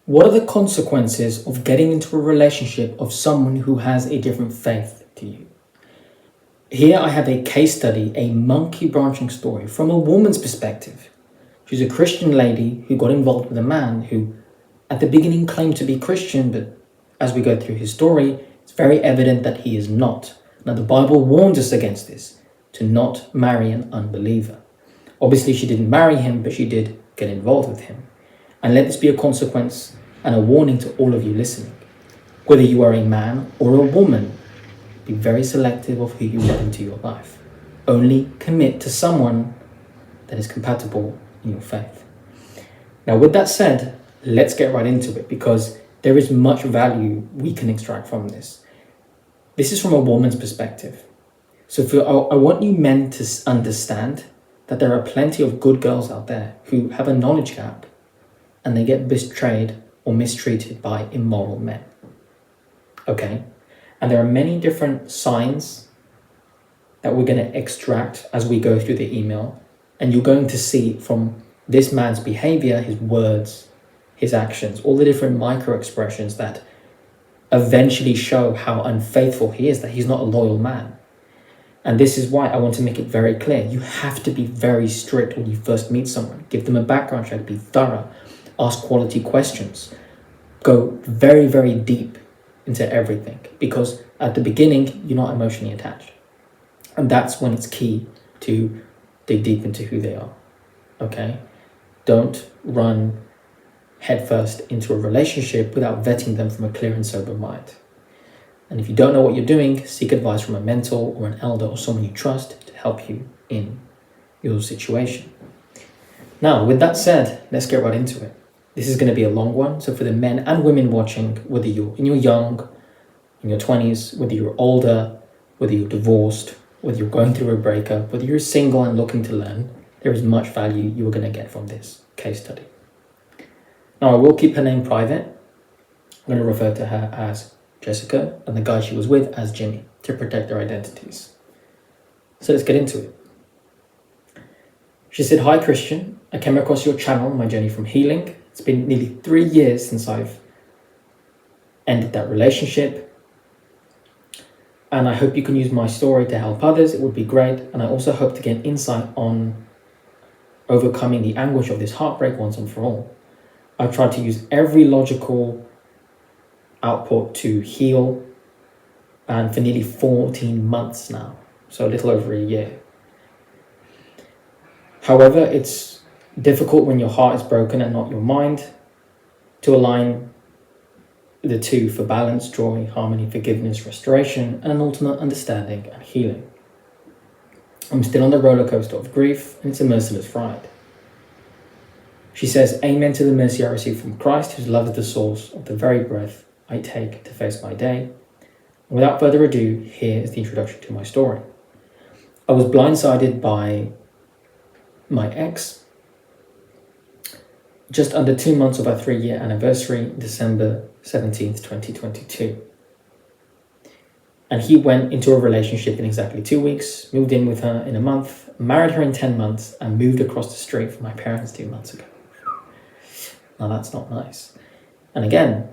What are the consequences of getting into a relationship of someone who has a different faith to you? Here I have a case study, a monkey branching story from a woman's perspective. She's a Christian lady who got involved with a man who at the beginning claimed to be Christian, but as we go through his story, it's very evident that he is not. Now the Bible warns us against this, to not marry an unbeliever. Obviously she didn't marry him, but she did get involved with him. And let this be a consequence and a warning to all of you listening. Whether you are a man or a woman, be very selective of who you let into your life. Only commit to someone that is compatible in your faith. Now, with that said, let's get right into it because there is much value we can extract from this. This is from a woman's perspective. So I want you men to understand that there are plenty of good girls out there who have a knowledge gap and they get betrayed or mistreated by immoral men. Okay? And there are many different signs that we're going to extract as we go through the email. And you're going to see from this man's behavior, his words, his actions, all the different micro expressions that eventually show how unfaithful he is, that he's not a loyal man. And this is why I want to make it very clear. You have to be very strict when you first meet someone. Give them a background check, be thorough, ask quality questions, go very, very deep into everything because at the beginning, you're not emotionally attached. And that's when it's key to dig deep into who they are, okay? Don't run headfirst into a relationship without vetting them from a clear and sober mind. And if you don't know what you're doing, seek advice from a mentor or an elder or someone you trust to help you in your situation. Now, with that said, let's get right into it. This is going to be a long one. So for the men and women watching, whether you're young, in your 20s, whether you're older, whether you're divorced, whether you're going through a breakup, whether you're single and looking to learn, there is much value you are going to get from this case study. Now, I will keep her name private. I'm going to refer to her as Jessica and the guy she was with as Jimmy to protect their identities. So let's get into it. She said, "Hi Christian, I came across your channel on my journey from healing. It's been nearly 3 years since I've ended that relationship. And I hope you can use my story to help others. It would be great. And I also hope to get insight on overcoming the anguish of this heartbreak once and for all. I've tried to use every logical output to heal and for nearly 14 months now. So a little over a year. However, it's difficult when your heart is broken and not your mind to align the two for balance, joy, harmony, forgiveness, restoration, and an ultimate understanding and healing. I'm still on the roller coaster of grief and it's a merciless ride." She says, "Amen to the mercy I receive from Christ, whose love is the source of the very breath I take to face my day. And without further ado, here is the introduction to my story. I was blindsided by my ex just under 2 months of our 3-year anniversary, December 17th, 2022. And he went into a relationship in exactly 2 weeks, moved in with her in a month, married her in 10 months, and moved across the street from my parents 2 months ago. Now that's not nice. And again,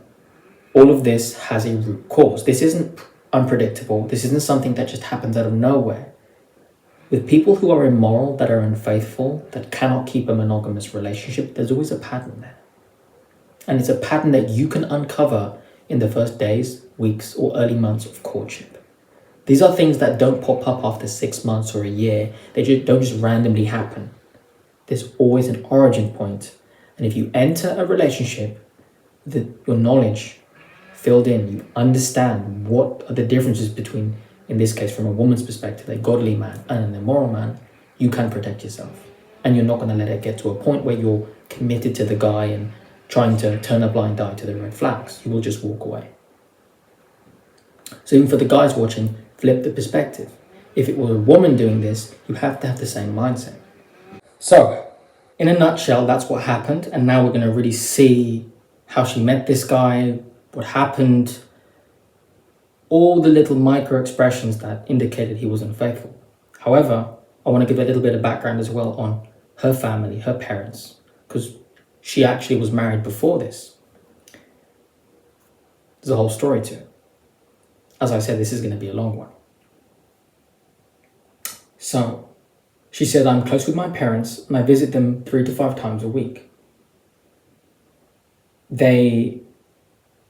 all of this has a root cause. This isn't unpredictable. This isn't something that just happens out of nowhere. With people who are immoral, that are unfaithful, that cannot keep a monogamous relationship, there's always a pattern there. And it's a pattern that you can uncover in the first days, weeks, or early months of courtship. These are things that don't pop up after 6 months or a year. They don't just randomly happen. There's always an origin point. And if you enter a relationship, your knowledge filled in, you understand what are the differences between, in this case, from a woman's perspective, a godly man and an immoral man, you can protect yourself. And you're not going to let it get to a point where you're committed to the guy and trying to turn a blind eye to the red flags. You will just walk away. So even for the guys watching, flip the perspective. If it was a woman doing this, you have to have the same mindset. So, in a nutshell, that's what happened. And now we're going to really see how she met this guy, what happened, all the little micro expressions that indicated he was unfaithful. However, I want to give a little bit of background as well on her family, her parents, because she actually was married before this. There's a whole story to it. As I said, this is going to be a long one. So, she said, I'm close with my parents and I visit them 3 to 5 times a week. They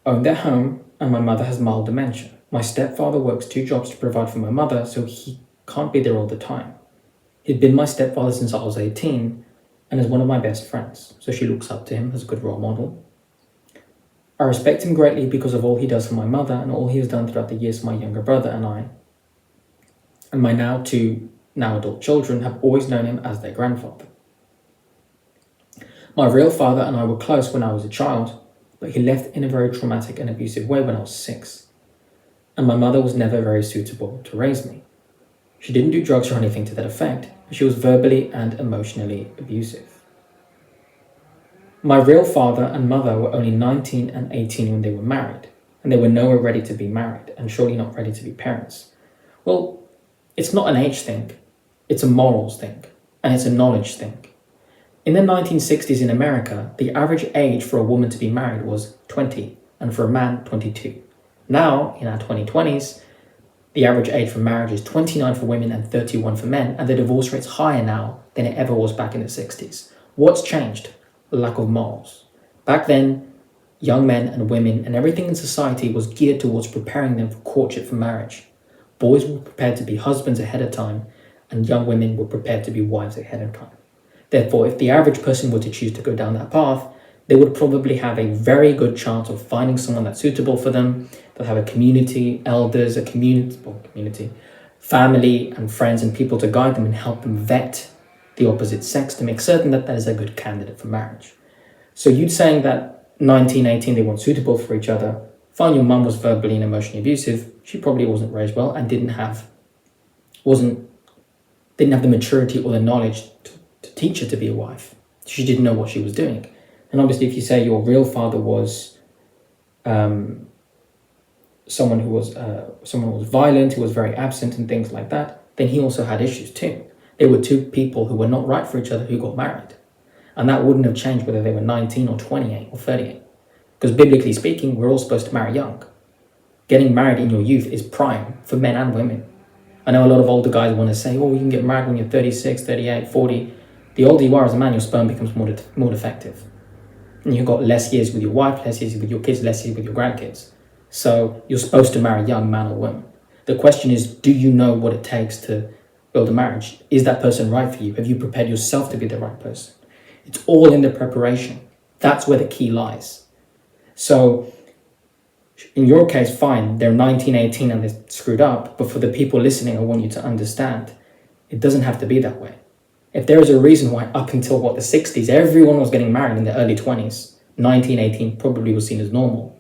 own their home and my mother has mild dementia. My stepfather works 2 jobs to provide for my mother, so he can't be there all the time. He'd been my stepfather since I was 18 and is one of my best friends, so she looks up to him as a good role model. I respect him greatly because of all he does for my mother and all he has done throughout the years for my younger brother and I. And my now 2 adult children have always known him as their grandfather. My real father and I were close when I was a child, but he left in a very traumatic and abusive way when I was 6. And my mother was never very suitable to raise me. She didn't do drugs or anything to that effect, but she was verbally and emotionally abusive. My real father and mother were only 19 and 18 when they were married, and they were nowhere ready to be married, and surely not ready to be parents. Well, it's not an age thing, it's a morals thing, and it's a knowledge thing. In the 1960s in America, the average age for a woman to be married was 20, and for a man, 22. Now, in our 2020s, the average age for marriage is 29 for women and 31 for men, and the divorce rate's higher now than it ever was back in the 60s. What's changed? Lack of morals. Back then, young men and women and everything in society was geared towards preparing them for courtship for marriage. Boys were prepared to be husbands ahead of time, and young women were prepared to be wives ahead of time. Therefore, if the average person were to choose to go down that path, they would probably have a very good chance of finding someone that's suitable for them. They'll have a community, elders, a community, family and friends and people to guide them and help them vet the opposite sex to make certain that that is a good candidate for marriage. So you'd saying that 19, 18, they weren't suitable for each other. Fine, your mum was verbally and emotionally abusive. She probably wasn't raised well and didn't have the maturity or the knowledge to teach her to be a wife. She didn't know what she was doing. And obviously, if you say your real father was someone who was violent, who was very absent and things like that, then he also had issues too. They were 2 people who were not right for each other who got married. And that wouldn't have changed whether they were 19 or 28 or 38. Because biblically speaking, we're all supposed to marry young. Getting married in your youth is prime for men and women. I know a lot of older guys want to say, oh, you can get married when you're 36, 38, 40. The older you are as a man, your sperm becomes more defective. And you've got less years with your wife, less years with your kids, less years with your grandkids. So you're supposed to marry young, man or woman. The question is, do you know what it takes to build a marriage? Is that person right for you? Have you prepared yourself to be the right person? It's all in the preparation. That's where the key lies. So in your case, fine, they're 19, 18 and they're screwed up. But for the people listening, I want you to understand, it doesn't have to be that way. If there is a reason why up until the 60s, everyone was getting married in the early 20s, 19, 18 probably was seen as normal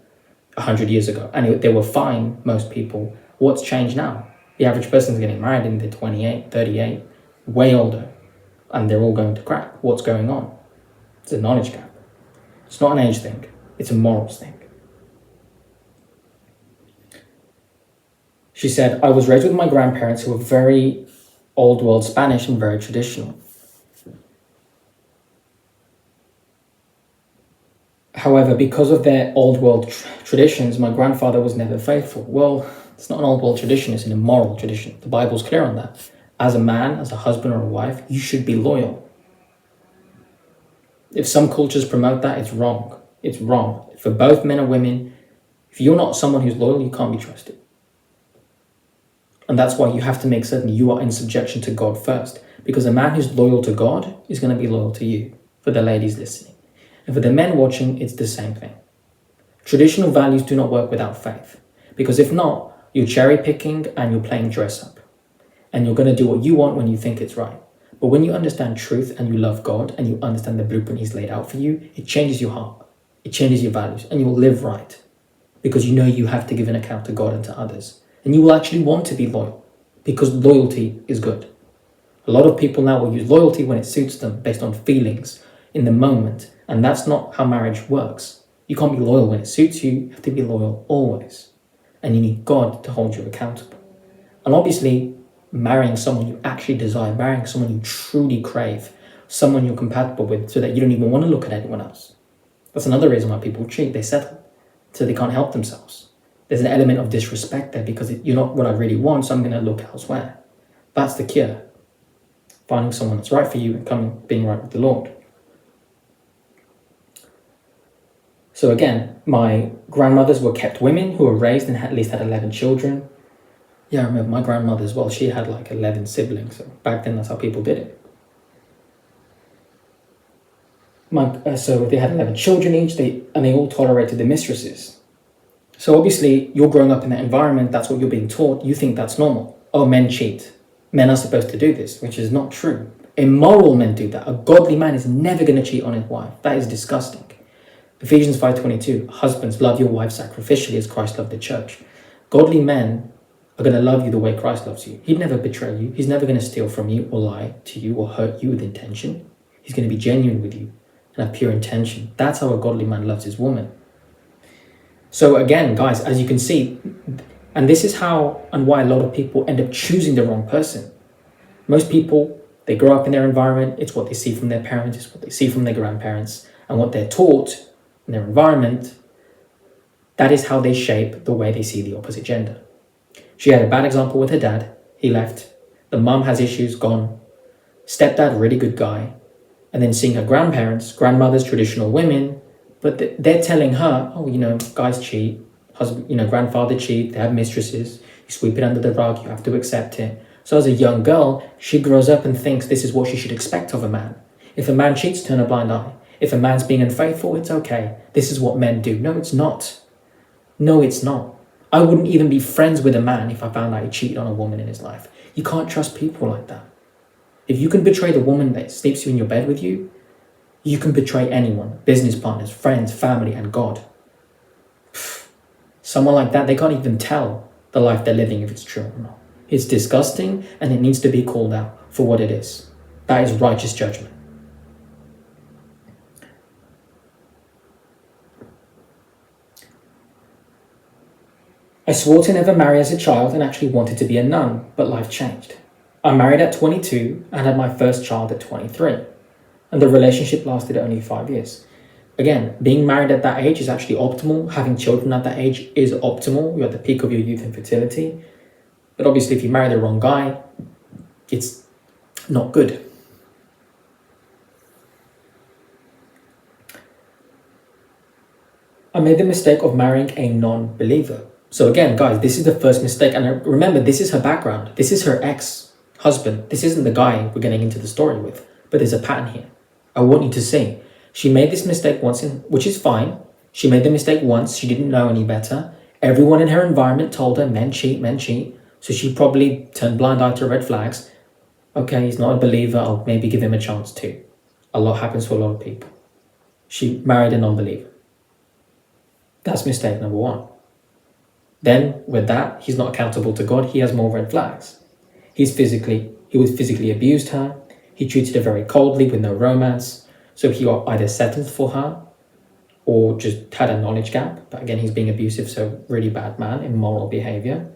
100 years ago. And they were fine, most people. What's changed now? The average person's getting married in their 28, 38, way older. And they're all going to crap. What's going on? It's a knowledge gap. It's not an age thing. It's a morals thing. She said, I was raised with my grandparents who were very old world Spanish and very traditional. However, because of their old world traditions, my grandfather was never faithful. Well, it's not an old world tradition, it's an immoral tradition. The Bible's clear on that. As a man, as a husband or a wife, you should be loyal. If some cultures promote that, it's wrong. It's wrong. For both men and women, if you're not someone who's loyal, you can't be trusted. And that's why you have to make certain you are in subjection to God first. Because a man who's loyal to God is going to be loyal to you, for the ladies listening. And for the men watching, it's the same thing. Traditional values do not work without faith. Because if not, you're cherry picking and you're playing dress up. And you're going to do what you want when you think it's right. But when you understand truth and you love God and you understand the blueprint He's laid out for you, it changes your heart. It changes your values and you'll live right. Because you know you have to give an account to God and to others. And you will actually want to be loyal. Because loyalty is good. A lot of people now will use loyalty when it suits them based on feelings in the moment. And that's not how marriage works. You can't be loyal when it suits you. You have to be loyal always. And you need God to hold you accountable. And obviously, marrying someone you actually desire, marrying someone you truly crave, someone you're compatible with so that you don't even want to look at anyone else. That's another reason why people cheat. They settle. so they can't help themselves. There's an element of disrespect there because you're not what I really want, so I'm going to look elsewhere. That's the cure. Finding someone that's right for you and being right with the Lord. So again, my grandmothers were kept women who were raised and at least had 11 children. Yeah, I remember my grandmother as well. She had like 11 siblings. So back then, that's how people did it. So they had 11 children each, and they all tolerated the mistresses. So obviously, you're growing up in that environment. That's what you're being taught. You think that's normal. Oh, men cheat. Men are supposed to do this, which is not true. Immoral men do that. A godly man is never going to cheat on his wife. That is disgusting. Ephesians 5:22, husbands, love your wife sacrificially as Christ loved the church. Godly men are going to love you the way Christ loves you. He'd never betray you. He's never going to steal from you or lie to you or hurt you with intention. He's going to be genuine with you and have pure intention. That's how a godly man loves his woman. So again, guys, as you can see, and this is how and why a lot of people end up choosing the wrong person. Most people, they grow up in their environment. It's what they see from their parents. It's what they see from their grandparents. And what they're taught in their environment, that is how they shape the way they see the opposite gender. She had a bad example with her dad. He left. The mum has issues, gone. Stepdad, really good guy. And then seeing her grandmothers, traditional women, but they're telling her, oh, guys cheat, husband, grandfather cheat, they have mistresses, you sweep it under the rug, you have to accept it. So as a young girl, she grows up and thinks this is what she should expect of a man. If a man cheats, turn a blind eye. If a man's being unfaithful, it's okay. This is what men do. No, it's not. No, it's not. I wouldn't even be friends with a man if I found out he cheated on a woman in his life. You can't trust people like that. If you can betray the woman that sleeps in your bed with you, you can betray anyone, business partners, friends, family, and God. Someone like that, they can't even tell the life they're living if it's true or not. It's disgusting and it needs to be called out for what it is. That is righteous judgment. I swore to never marry as a child and actually wanted to be a nun, but life changed. I married at 22 and had my first child at 23. And the relationship lasted only 5 years. Again, being married at that age is actually optimal. Having children at that age is optimal. You're at the peak of your youth and fertility. But obviously, if you marry the wrong guy, it's not good. I made the mistake of marrying a non-believer. So again, guys, this is the first mistake. And remember, this is her background. This is her ex-husband. This isn't the guy we're getting into the story with. But there's a pattern here. I want you to see. She made this mistake once, which is fine. She made the mistake once. She didn't know any better. Everyone in her environment told her men cheat, men cheat. So she probably turned blind eye to red flags. Okay, he's not a believer. I'll maybe give him a chance too. A lot happens to a lot of people. She married a non-believer. That's mistake number one. Then with that, he's not accountable to God. He has more red flags. He was physically abused her. He treated her very coldly with no romance. So he either settled for her or just had a knowledge gap. But again, he's being abusive, so really bad man, immoral behavior.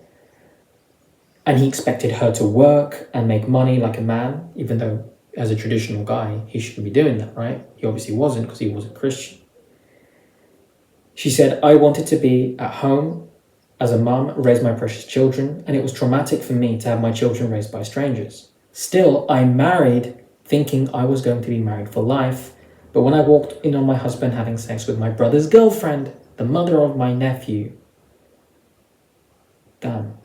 And he expected her to work and make money like a man, even though as a traditional guy, he shouldn't be doing that, right? He obviously wasn't because he wasn't Christian. She said, I wanted to be at home as a mum, raise my precious children, and it was traumatic for me to have my children raised by strangers. Still, I married thinking I was going to be married for life, but when I walked in on my husband having sex with my brother's girlfriend, the mother of my nephew, damn,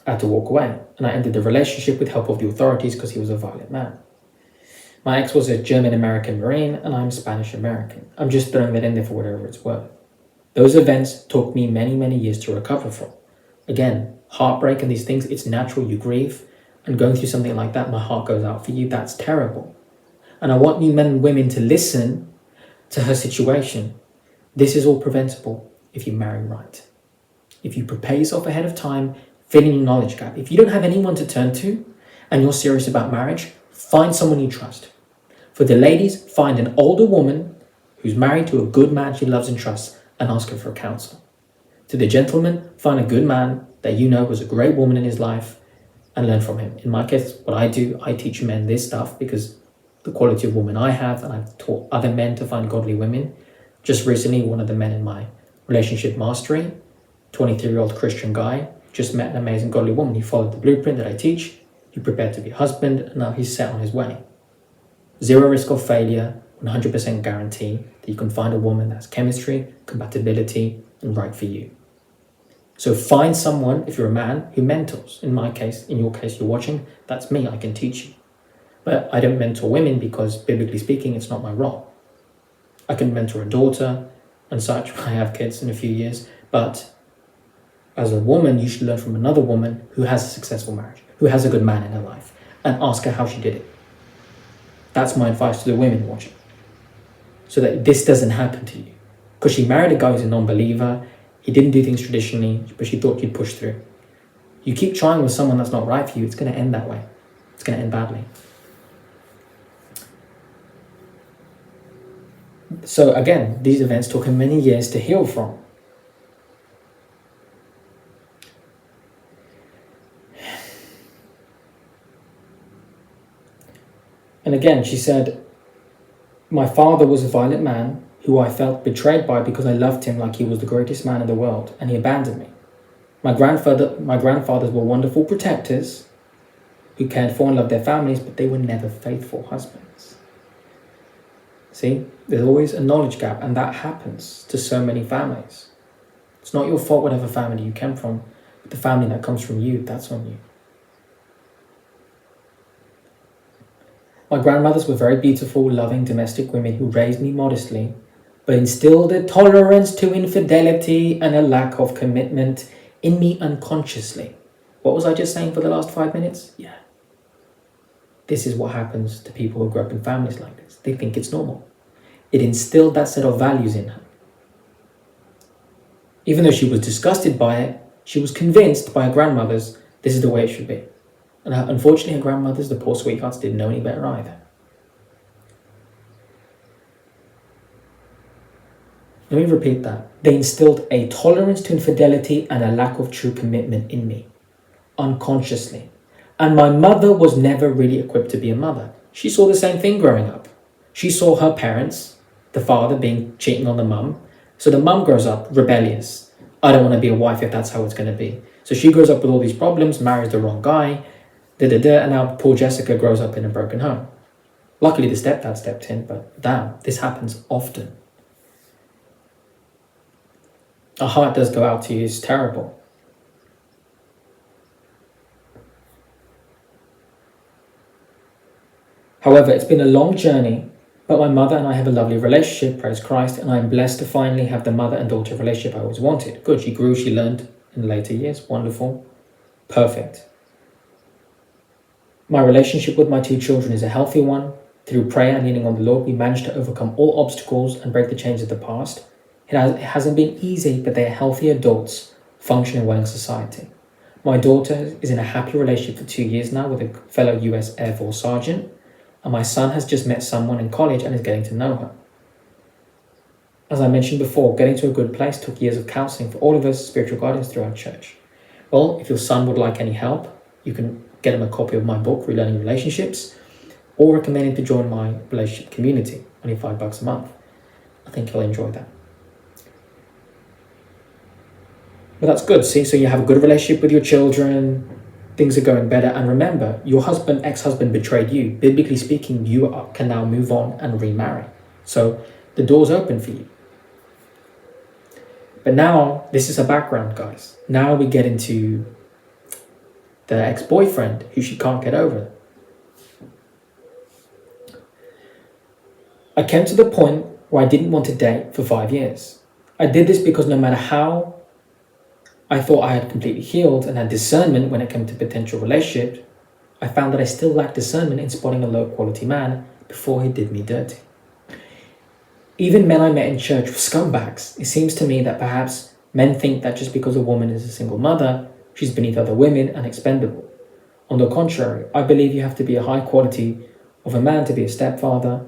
I had to walk away, and I ended the relationship with help of the authorities because he was a violent man. My ex was a German-American Marine, and I'm Spanish-American. I'm just throwing that in there for whatever it's worth. Those events took me many, many years to recover from. Again, heartbreak and these things, it's natural, you grieve, and going through something like that, my heart goes out for you, that's terrible. And I want you men and women to listen to her situation. This is all preventable if you marry right. If you prepare yourself ahead of time, fill in your knowledge gap. If you don't have anyone to turn to and you're serious about marriage, find someone you trust. For the ladies, find an older woman who's married to a good man she loves and trusts and ask her for counsel. To the gentleman, find a good man that you know was a great woman in his life and learn from him. In my case, what I do, I teach men this stuff because the quality of woman I have, and I've taught other men to find godly women. Just recently, one of the men in my Relationship mastery, 23-year-old Christian guy, just met an amazing godly woman. He followed the blueprint that I teach. He prepared to be a husband, and now he's set on his way. Zero risk of failure, 100% guarantee that you can find a woman that has chemistry, compatibility, and right for you. So find someone, if you're a man, who mentors. In my case, in your case, you're watching, that's me, I can teach you. But I don't mentor women because, biblically speaking, it's not my role. I can mentor a daughter and such when I have kids in a few years, but as a woman, you should learn from another woman who has a successful marriage, who has a good man in her life, and ask her how she did it. That's my advice to the women watching, so that this doesn't happen to you. Because she married a guy who's a non-believer, he didn't do things traditionally, but she thought you'd push through. You keep trying with someone that's not right for you, it's going to end that way. It's going to end badly. So again, these events took him many years to heal from. And again, she said, my father was a violent man who I felt betrayed by because I loved him like he was the greatest man in the world, and he abandoned me. My grandfathers were wonderful protectors who cared for and loved their families, but they were never faithful husbands. See, there's always a knowledge gap, and that happens to so many families. It's not your fault whatever family you came from, but the family that comes from you, that's on you. My grandmothers were very beautiful, loving, domestic women who raised me modestly, but instilled a tolerance to infidelity and a lack of commitment in me unconsciously. What was I just saying for the last 5 minutes? Yeah. This is what happens to people who grow up in families like this. They think it's normal. It instilled that set of values in her. Even though she was disgusted by it, she was convinced by her grandmothers this is the way it should be. And unfortunately, her grandmothers, the poor sweethearts, didn't know any better either. Let me repeat that. They instilled a tolerance to infidelity and a lack of true commitment in me, unconsciously. And my mother was never really equipped to be a mother. She saw the same thing growing up. She saw her parents, the father cheating on the mum. So the mum grows up rebellious. I don't want to be a wife if that's how it's going to be. So she grows up with all these problems, marries the wrong guy, and now poor Jessica grows up in a broken home. Luckily the stepdad stepped in, but damn, this happens often. Our heart does go out to you, it's terrible. However, it's been a long journey, but my mother and I have a lovely relationship, praise Christ, and I'm blessed to finally have the mother and daughter relationship I always wanted. Good, she grew, she learned in later years, wonderful, perfect. My relationship with my 2 children is a healthy one. Through prayer and leaning on the Lord, we managed to overcome all obstacles and break the chains of the past. It hasn't been easy, but they are healthy adults functioning well in society. My daughter is in a happy relationship for 2 years now with a fellow US Air Force sergeant, and my son has just met someone in college and is getting to know her. As I mentioned before, getting to a good place took years of counseling for all of us spiritual guardians through our church. Well, if your son would like any help, you can get him a copy of my book, Relearning Relationships, or recommend him to join my relationship community, only $5 a month. I think he'll enjoy that. But that's good, see? So you have a good relationship with your children, things are going better. And remember, your ex-husband betrayed you. Biblically speaking, you can now move on and remarry. So the door's open for you. But now, this is a background, guys. Now we get into the ex-boyfriend who she can't get over. I came to the point where I didn't want to date for 5 years. I did this because no matter how I thought I had completely healed and had discernment when it came to potential relationship, I found that I still lacked discernment in spotting a low-quality man before he did me dirty. Even men I met in church were scumbags. It seems to me that perhaps men think that just because a woman is a single mother, she's beneath other women and expendable. On the contrary, I believe you have to be a high quality of a man to be a stepfather.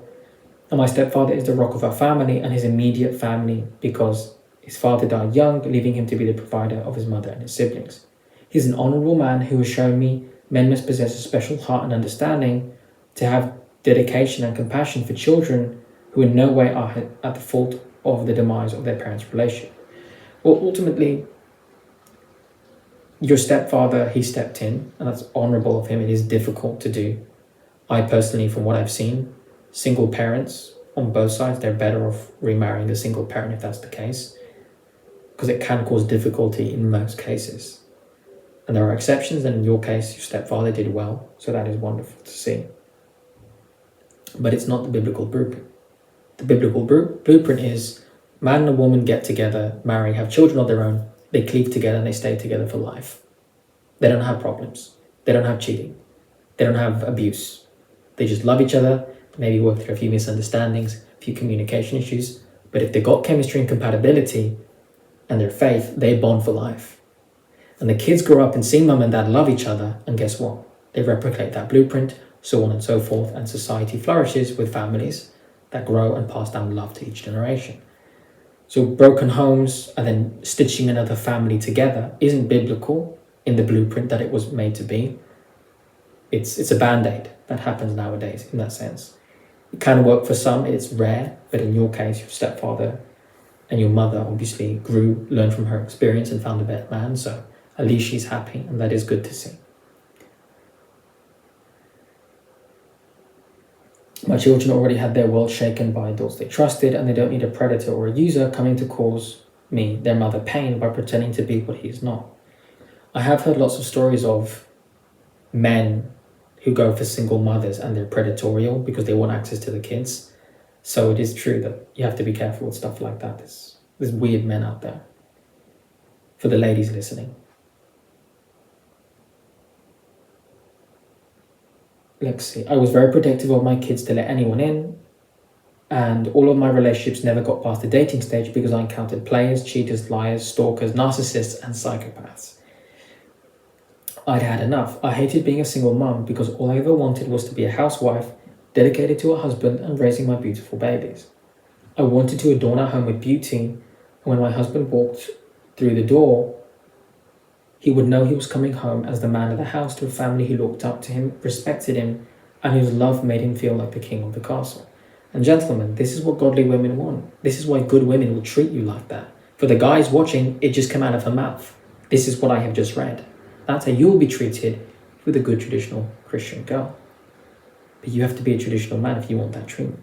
And my stepfather is the rock of our family and his immediate family because his father died young, leaving him to be the provider of his mother and his siblings. He's an honorable man who has shown me men must possess a special heart and understanding to have dedication and compassion for children who in no way are at the fault of the demise of their parents' relationship. Well, ultimately, your stepfather, he stepped in, and that's honorable of him. It is difficult to do. I personally, from what I've seen, single parents on both sides, they're better off remarrying a single parent if that's the case, because it can cause difficulty in most cases. And there are exceptions, and in your case, your stepfather did well, so that is wonderful to see. But it's not the biblical blueprint. The biblical blueprint is man and a woman get together, marry, have children of their own, they cleave together and they stay together for life. They don't have problems. They don't have cheating. They don't have abuse. They just love each other, maybe work through a few misunderstandings, a few communication issues. But if they got chemistry and compatibility and their faith, they bond for life. And the kids grow up and see mum and dad love each other, and guess what? They replicate that blueprint, so on and so forth, and society flourishes with families that grow and pass down love to each generation. So broken homes and then stitching another family together isn't biblical in the blueprint that it was made to be. It's a band-aid that happens nowadays in that sense. It can work for some, it's rare, but in your case, your stepfather and your mother obviously learned from her experience and found a better man, so at least she's happy, and that is good to see. My children already had their world shaken by adults they trusted, and they don't need a predator or a user coming to cause me, their mother, pain by pretending to be what he is not. I have heard lots of stories of men who go for single mothers and they're predatorial because they want access to the kids. So it is true that you have to be careful with stuff like that. There's weird men out there. For the ladies listening. Let's see. I was very protective of my kids to let anyone in, and all of my relationships never got past the dating stage because I encountered players, cheaters, liars, stalkers, narcissists, and psychopaths. I'd had enough. I hated being a single mum because all I ever wanted was to be a housewife, dedicated to a husband and raising my beautiful babies. I wanted to adorn our home with beauty, and when my husband walked through the door, he would know he was coming home as the man of the house to a family who looked up to him, respected him, and whose love made him feel like the king of the castle. And gentlemen, this is what godly women want. This is why good women will treat you like that. For the guys watching, it just came out of her mouth. This is what I have just read. That's how you'll be treated with a good traditional Christian girl. But you have to be a traditional man if you want that treatment.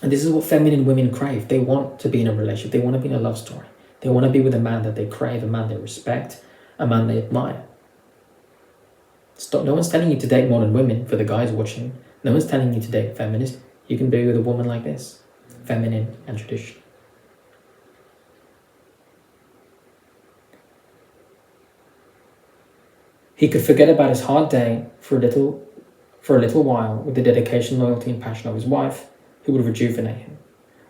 And this is what feminine women crave. They want to be in a relationship. They want to be in a love story. They want to be with a man that they crave, a man they respect, a man they admire. Stop. No one's telling you to date modern women. For the guys watching, no one's telling you to date a feminist. You can be with a woman like this, feminine and traditional. He could forget about his hard day for a little while with the dedication, loyalty, and passion of his wife, who would rejuvenate him.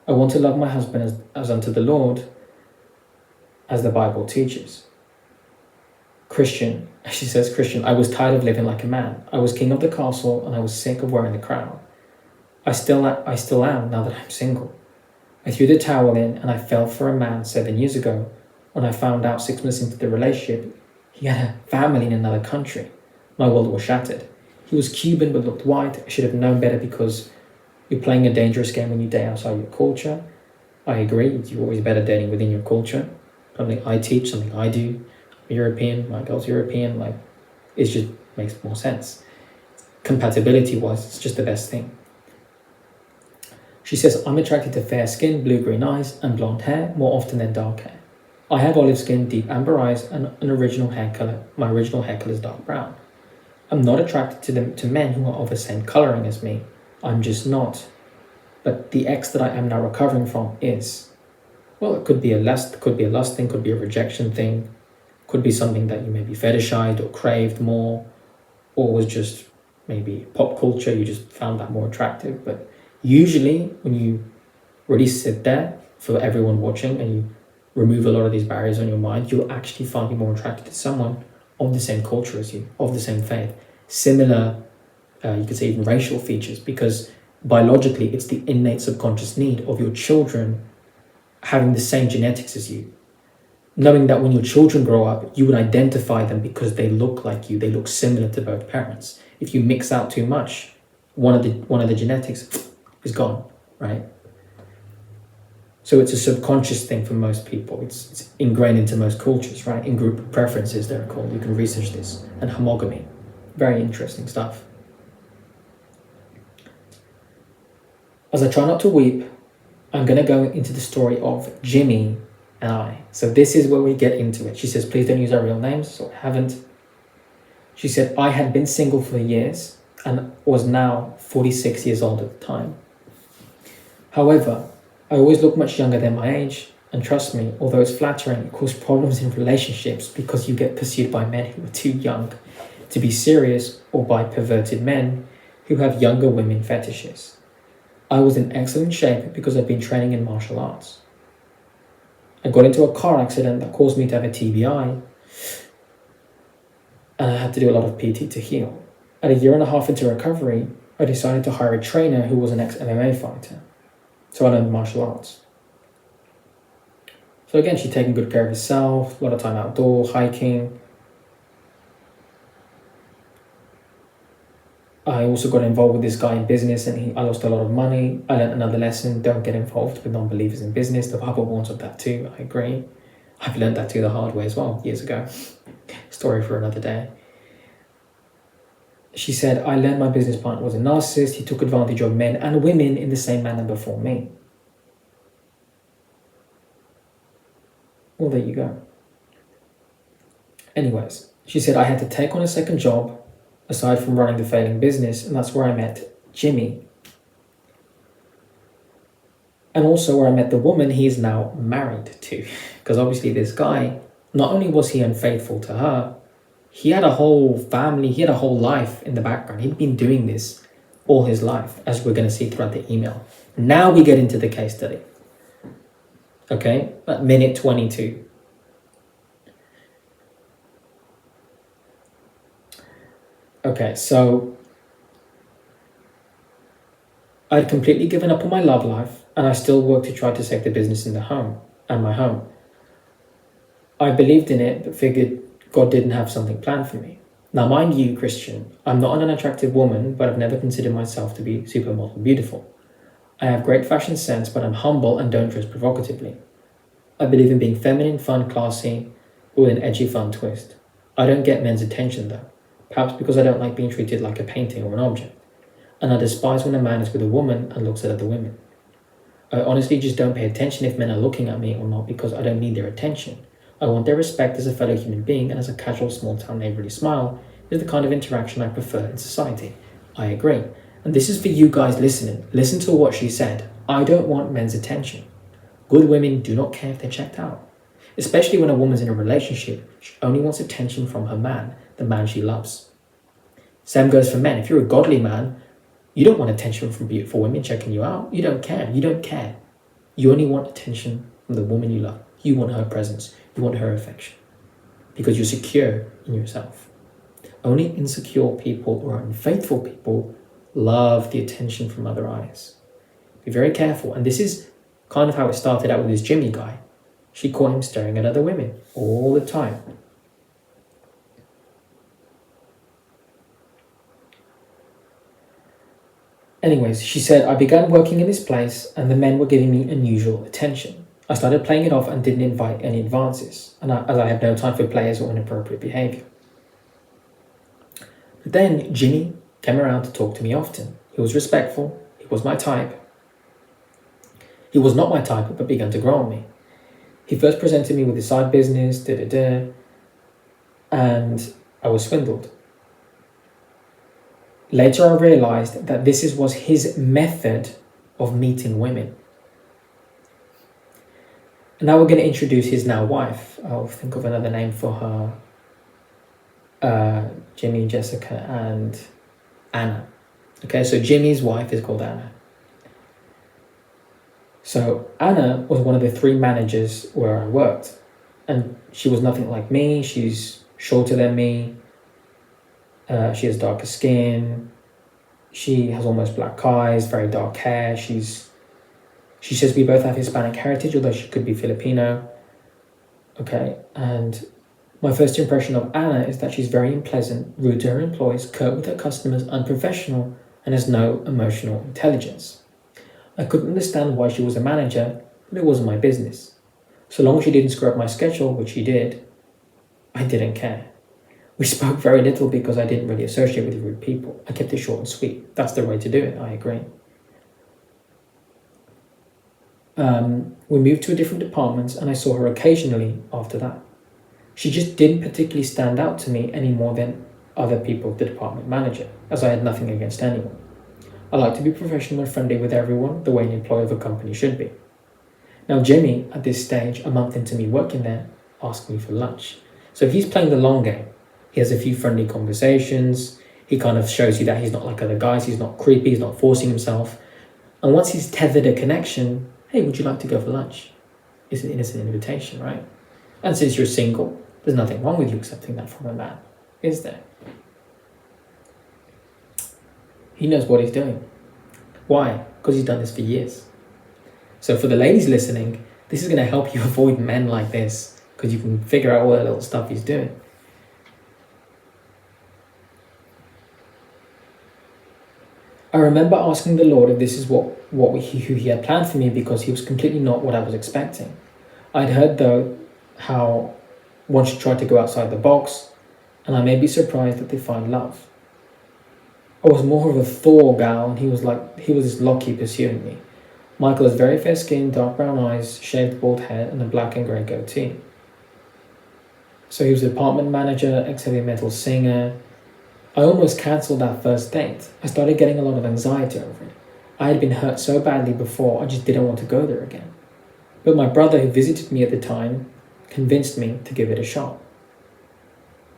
I want to love my husband as unto the Lord, as the Bible teaches. Christian, she says, Christian, I was tired of living like a man. I was king of the castle and I was sick of wearing the crown. I still am now that I'm single. I threw the towel in and I fell for a man 7 years ago when I found out 6 months into the relationship he had a family in another country. My world was shattered. He was Cuban but looked white. I should have known better because you're playing a dangerous game when you date outside your culture. I agree, you're always better dating within your culture. Something I teach, something I do. I'm European, my girl's European, it just makes more sense. Compatibility wise, it's just the best thing. She says, I'm attracted to fair skin, blue-green eyes, and blonde hair more often than dark hair. I have olive skin, deep amber eyes, and an original hair color. My original hair color is dark brown. I'm not attracted to men who are of the same coloring as me. I'm just not. But the ex that I am now recovering from is. Well, it could be a lust thing, could be a rejection thing, could be something that you maybe fetishized or craved more, or was just maybe pop culture, you just found that more attractive. But usually when you really sit there for everyone watching and you remove a lot of these barriers on your mind, you'll actually find you more attracted to someone of the same culture as you, of the same faith, similar, you could say even racial features, because biologically it's the innate subconscious need of your children having the same genetics as you. Knowing that when your children grow up, you would identify them because they look like you, they look similar to both parents. If you mix out too much, one of the genetics is gone, right? So it's a subconscious thing for most people. It's ingrained into most cultures, right? In group preferences, they're called. You can research this. And homogamy. Very interesting stuff. As I try not to weep, I'm going to go into the story of Jimmy and I. So this is where we get into it. She says, please don't use our real names. So I haven't. She said, I had been single for years and was now 46 years old at the time. However, I always look much younger than my age, and trust me, although it's flattering, it causes problems in relationships because you get pursued by men who are too young to be serious or by perverted men who have younger women fetishes. I was in excellent shape because I'd been training in martial arts. I got into a car accident that caused me to have a TBI, and I had to do a lot of PT to heal. At a year and a half into recovery, I decided to hire a trainer who was an ex-MMA fighter. So I learned martial arts. So again, she's taking good care of herself, a lot of time outdoor, hiking. I also got involved with this guy in business and I lost a lot of money. I learned another lesson, don't get involved with non-believers in business. The Bible warns of that too, I agree. I've learned that too the hard way as well, years ago. Story for another day. She said, I learned my business partner was a narcissist. He took advantage of men and women in the same manner before me. Well, there you go. Anyways, she said, I had to take on a second job aside from running the failing business, and that's where I met Jimmy. And also where I met the woman he is now married to. Because obviously this guy, not only was he unfaithful to her, he had a whole family, he had a whole life in the background. He'd been doing this all his life, as we're going to see throughout the email. Now we get into the case study. Okay, at minute 22. Okay, so I'd completely given up on my love life and I still worked to try to save the business in the home and my home. I believed in it, but figured God didn't have something planned for me. Now, mind you, Christian, I'm not an unattractive woman, but I've never considered myself to be supermodel beautiful. I have great fashion sense, but I'm humble and don't dress provocatively. I believe in being feminine, fun, classy, with an edgy, fun twist. I don't get men's attention though, perhaps because I don't like being treated like a painting or an object. And I despise when a man is with a woman and looks at other women. I honestly just don't pay attention if men are looking at me or not because I don't need their attention. I want their respect as a fellow human being, and as a casual small-town neighborly smile is the kind of interaction I prefer in society. I agree. And this is for you guys listening. Listen to what she said. I don't want men's attention. Good women do not care if they're checked out. Especially when a woman's in a relationship, she only wants attention from her man, the man she loves. Same goes for men. If you're a godly man, you don't want attention from beautiful women checking you out. You don't care. You don't care. You only want attention from the woman you love. You want her presence. You want her affection. Because you're secure in yourself. Only insecure people or unfaithful people love the attention from other eyes. Be very careful. And this is kind of how it started out with this Jimmy guy. She caught him staring at other women all the time. Anyways, she said, I began working in this place and the men were giving me unusual attention. I started playing it off and didn't invite any advances, as I had no time for players or inappropriate behaviour. But then Jimmy came around to talk to me often. He was respectful, he was my type. He was not my type, but began to grow on me. He first presented me with his side business, and I was swindled. Later I realised that this was his method of meeting women. And now we're going to introduce his now wife. I'll think of another name for her. Jimmy, Jessica, and Anna. Okay, so Jimmy's wife is called Anna. So Anna was one of the 3 managers where I worked. And she was nothing like me. She's shorter than me. She has darker skin. She has almost black eyes, very dark hair. She says we both have Hispanic heritage, although she could be Filipino. Okay, and my first impression of Anna is that she's very unpleasant, rude to her employees, curt with her customers, unprofessional, and has no emotional intelligence. I couldn't understand why she was a manager, but it wasn't my business. So long as she didn't screw up my schedule, which she did, I didn't care. We spoke very little because I didn't really associate with rude people. I kept it short and sweet. That's the way to do it, I agree. We moved to a different department and I saw her occasionally after that. She just didn't particularly stand out to me any more than other people, the department manager, as I had nothing against anyone. I like to be professional and friendly with everyone, the way an employee of a company should be. Now Jimmy, at this stage, a month into me working there, asked me for lunch. So he's playing the long game. He has a few friendly conversations. He kind of shows you that he's not like other guys. He's not creepy. He's not forcing himself. And once he's tethered a connection, hey, would you like to go for lunch? It's an innocent invitation, right? And since you're single, there's nothing wrong with you accepting that from a man, is there? He knows what he's doing. Why? Because he's done this for years. So for the ladies listening, this is going to help you avoid men like this, because you can figure out all that little stuff he's doing. I remember asking the Lord if this is who he had planned for me, because he was completely not what I was expecting. I'd heard, though, how one should try to go outside the box, and I may be surprised that they find love. I was more of a Thor gal, and he was this Loki pursuing me. Michael has very fair skin, dark brown eyes, shaved bald head, and a black and grey goatee. So he was a department manager, ex-heavy metal singer. I almost cancelled that first date. I started getting a lot of anxiety over it. I had been hurt so badly before, I just didn't want to go there again. But my brother, who visited me at the time, convinced me to give it a shot.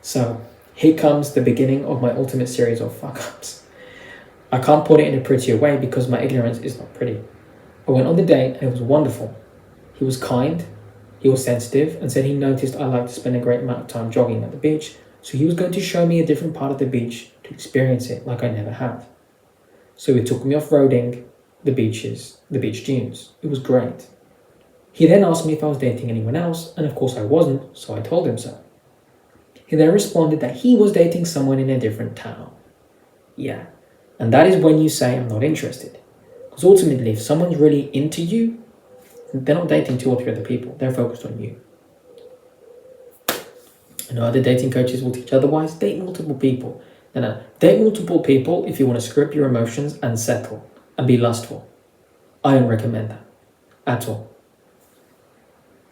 So here comes the beginning of my ultimate series of fuck-ups. I can't put it in a prettier way because my ignorance is not pretty. I went on the date and it was wonderful. He was kind, he was sensitive, and said he noticed I liked to spend a great amount of time jogging at the beach, so he was going to show me a different part of the beach to experience it like I never have. So he took me off-roading the beach dunes. It was great. He then asked me if I was dating anyone else, and of course I wasn't, so I told him so. He then responded that he was dating someone in a different town. Yeah, and that is when you say I'm not interested. Because ultimately, if someone's really into you, they're not dating 2 or 3 other people, they're focused on you. I know other dating coaches will teach otherwise. Date multiple people. No. Date multiple people if you want to screw up your emotions and settle and be lustful. I don't recommend that at all.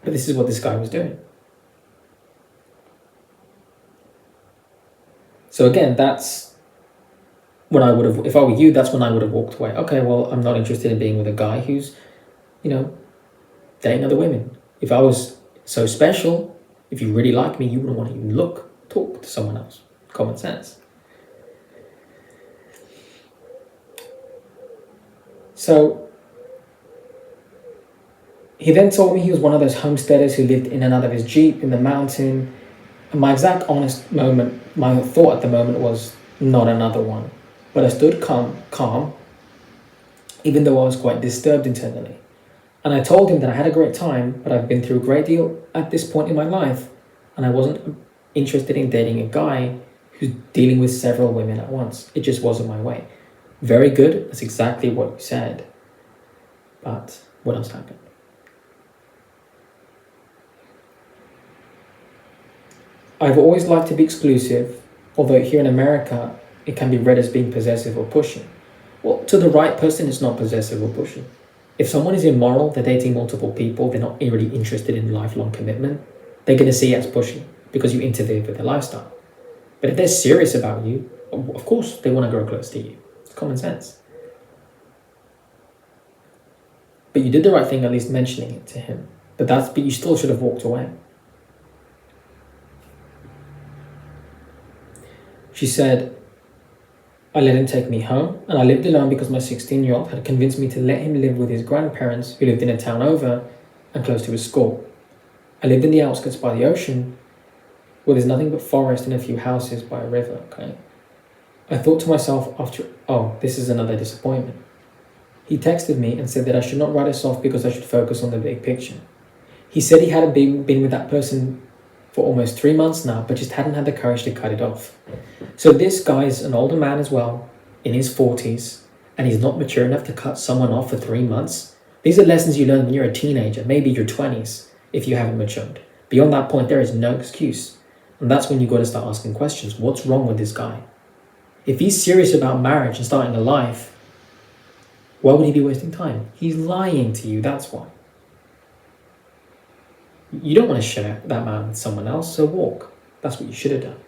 But this is what this guy was doing. So again, that's when I would have, if I were you, that's when I would have walked away. Okay, well, I'm not interested in being with a guy who's, dating other women. If I was so special, if you really like me, you wouldn't want to even talk to someone else. Common sense. So he then told me he was one of those homesteaders who lived in and out of his Jeep in the mountain. And my exact honest moment, my thought at the moment was not another one. But I stood calm, even though I was quite disturbed internally. And I told him that I had a great time, but I've been through a great deal at this point in my life, and I wasn't interested in dating a guy who's dealing with several women at once. It just wasn't my way. Very good, that's exactly what you said. But what else happened? I've always liked to be exclusive, although here in America, it can be read as being possessive or pushy. Well, to the right person, it's not possessive or pushy. If someone is immoral, they're dating multiple people, they're not really interested in lifelong commitment, they're going to see it as pushy because you interfere with their lifestyle. But if they're serious about you, of course they want to grow close to you. It's common sense. But you did the right thing, at least mentioning it to him. But you still should have walked away. She said, I let him take me home, and I lived alone because my 16-year-old had convinced me to let him live with his grandparents, who lived in a town over and close to his school. I lived in the outskirts by the ocean, where there's nothing but forest and a few houses by a river, okay? I thought to myself this is another disappointment. He texted me and said that I should not write us off because I should focus on the big picture. He said he hadn't been with that person for almost 3 months now, but just hadn't had the courage to cut it off. So this guy's an older man as well, in his 40s, and he's not mature enough to cut someone off for 3 months These are lessons you learn when you're a teenager, maybe your 20s, if you haven't matured. Beyond that point, there is no excuse. And that's when you got to start asking questions. What's wrong with this guy? If he's serious about marriage and starting a life, why would he be wasting time? He's lying to you, that's why. You don't want to share that man with someone else, so walk. That's what you should have done.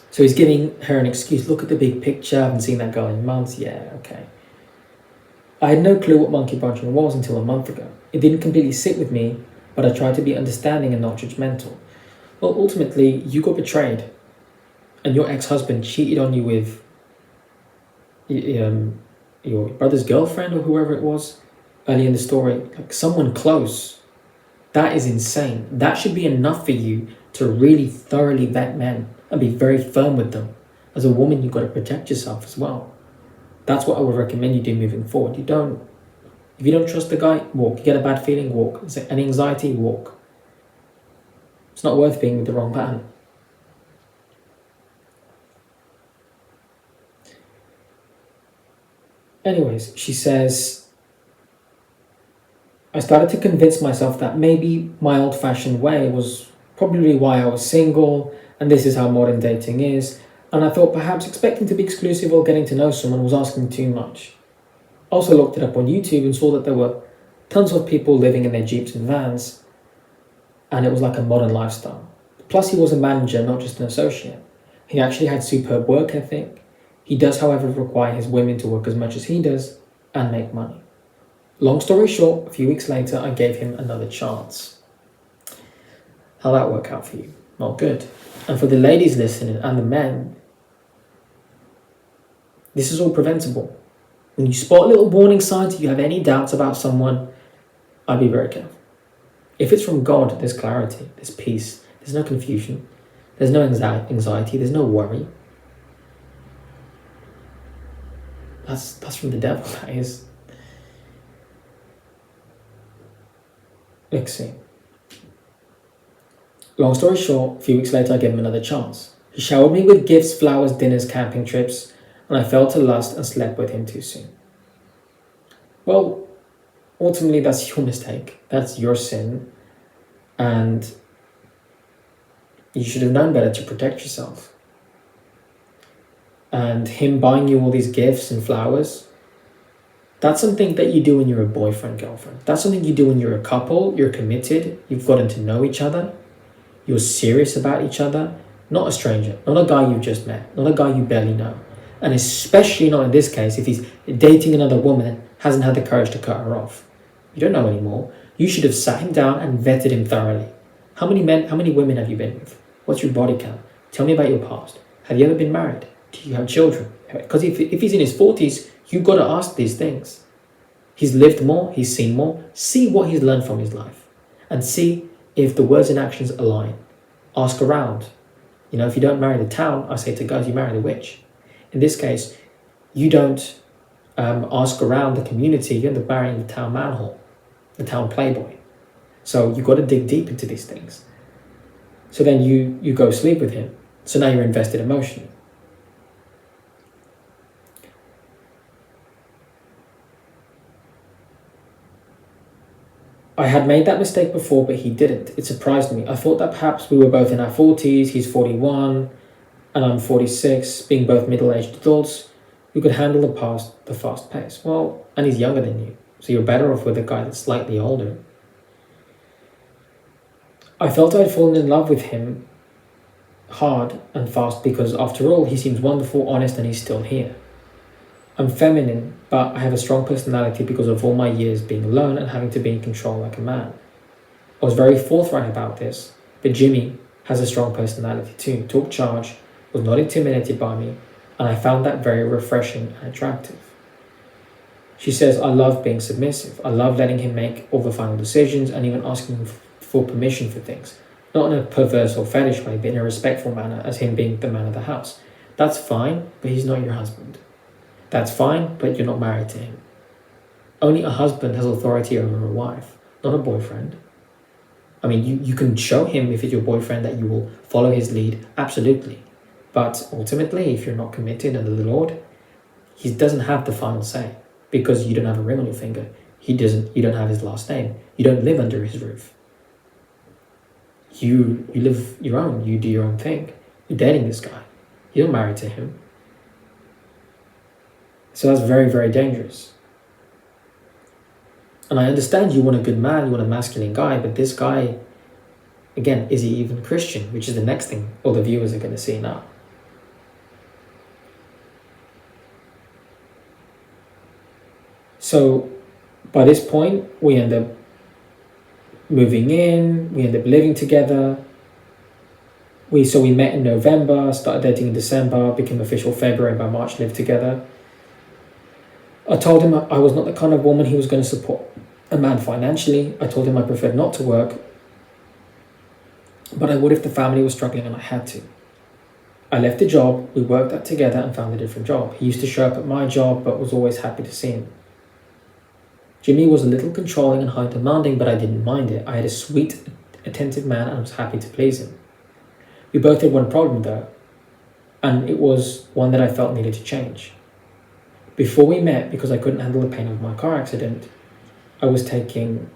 So he's giving her an excuse. Look at the big picture. I haven't seen that girl in months. Yeah, okay. I had no clue what monkey branching was until a month ago. It didn't completely sit with me, but I tried to be understanding and not judgmental. Well, ultimately, you got betrayed, and your ex-husband cheated on you with your brother's girlfriend or whoever it was early in the story, like someone close. That is insane. That should be enough for you to really thoroughly vet men and be very firm with them. As a woman, you've got to protect yourself as well. That's what I would recommend you do moving forward. If you don't trust the guy, walk. You get a bad feeling, walk. An anxiety, walk. It's not worth being with the wrong man. Anyways, she says, I started to convince myself that maybe my old-fashioned way was probably why I was single, and this is how modern dating is, and I thought perhaps expecting to be exclusive or getting to know someone was asking too much. Also looked it up on YouTube and saw that there were tons of people living in their Jeeps and vans, and it was like a modern lifestyle. Plus he was a manager, not just an associate. He actually had superb work ethic. He does, however, require his women to work as much as he does and make money. Long story short, a few weeks later, I gave him another chance. How'd that work out for you? Not good. And for the ladies listening and the men, this is all preventable. When you spot little warning signs, if you have any doubts about someone, I'd be very careful. If it's from God, there's clarity, there's peace, there's no confusion, there's no anxiety, there's no worry. That's from the devil, that is. Let's see. Long story short, a few weeks later I gave him another chance. He showered me with gifts, flowers, dinners, camping trips, and I fell to lust and slept with him too soon. Well, ultimately that's your mistake. That's your sin. And you should have known better to protect yourself. And him buying you all these gifts and flowers, that's something that you do when you're a boyfriend, girlfriend. That's something you do when you're a couple, you're committed, you've gotten to know each other, you're serious about each other, not a stranger, not a guy you've just met, not a guy you barely know. And especially not in this case, if he's dating another woman and hasn't had the courage to cut her off. You don't know anymore. You should have sat him down and vetted him thoroughly. How many women have you been with? What's your body count? Tell me about your past. Have you ever been married? Do you have children? Because if he's in his 40s, you've got to ask these things. He's lived more, he's seen more. See what he's learned from his life. And see if the words and actions align. Ask around. If you don't marry the town, I say to guys, you marry the witch. In this case, you don't ask around the community, you end up marrying the town manhole, the town playboy. So you've got to dig deep into these things. So then you go sleep with him. So now you're invested emotionally. I had made that mistake before, but he didn't. It surprised me. I thought that perhaps we were both in our 40s, he's 41, and I'm 46, being both middle-aged adults, we could handle the fast pace. Well, and he's younger than you, so you're better off with a guy that's slightly older. I felt I'd fallen in love with him hard and fast because, after all, he seems wonderful, honest, and he's still here. I'm feminine, but I have a strong personality because of all my years being alone and having to be in control like a man. I was very forthright about this, but Jimmy has a strong personality too, took charge, was not intimidated by me, and I found that very refreshing and attractive. She says, I love being submissive. I love letting him make all the final decisions and even asking him for permission for things. Not in a perverse or fetish way, but in a respectful manner, as him being the man of the house. That's fine, but he's not your husband. That's fine, but you're not married to him. Only a husband has authority over a wife, not a boyfriend. I mean, you can show him, if it's your boyfriend, that you will follow his lead, absolutely. But ultimately, if you're not committed under the Lord, He doesn't have the final say because you don't have a ring on your finger. You don't have his last name. You don't live under his roof. You live your own. You do your own thing. You're dating this guy. You're not married to him. So that's very, very dangerous. And I understand you want a good man, you want a masculine guy, but this guy, again, is he even Christian? Which is the next thing all the viewers are going to see now. So by this point, we end up moving in, we end up living together. We met in November, started dating in December, became official February, and by March lived together. I told him I was not the kind of woman he was going to support a man financially. I told him I preferred not to work, but I would if the family was struggling and I had to. I left the job, we worked that together and found a different job. He used to show up at my job, but was always happy to see him. Jimmy was a little controlling and high demanding, but I didn't mind it. I had a sweet, attentive man and I was happy to please him. We both had one problem though, and it was one that I felt needed to change. Before we met, because I couldn't handle the pain of my car accident, I was taking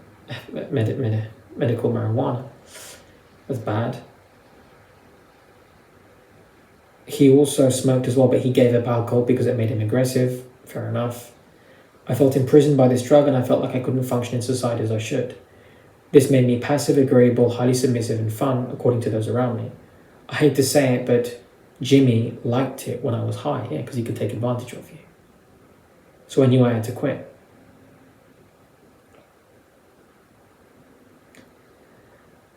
medical marijuana. That's bad. He also smoked as well, but he gave up alcohol because it made him aggressive. Fair enough. I felt imprisoned by this drug and I felt like I couldn't function in society as I should. This made me passive, agreeable, highly submissive and fun, according to those around me. I hate to say it, but Jimmy liked it when I was high, because he could take advantage of you. So I knew I had to quit.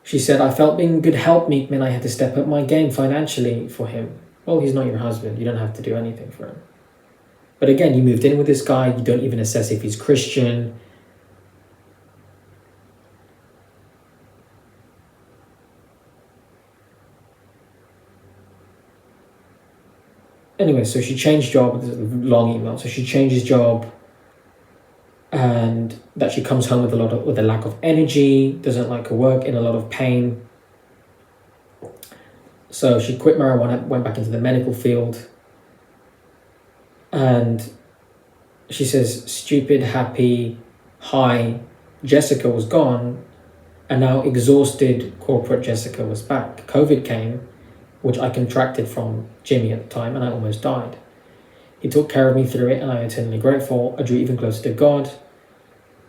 She said, I felt being good helpmeet meant I had to step up my game financially for him. Well, he's not your husband. You don't have to do anything for him. But again, you moved in with this guy. You don't even assess if he's Christian. Anyway, so she changed job. This is a long email. So she changes job, and that she comes home with a lack of energy, doesn't like her work, in a lot of pain. So she quit marijuana, went back into the medical field, and she says, stupid, happy, high Jessica was gone, and now exhausted corporate Jessica was back. COVID came, which I contracted from Jimmy at the time, and I almost died. He took care of me through it, and I'm eternally grateful. I drew even closer to God,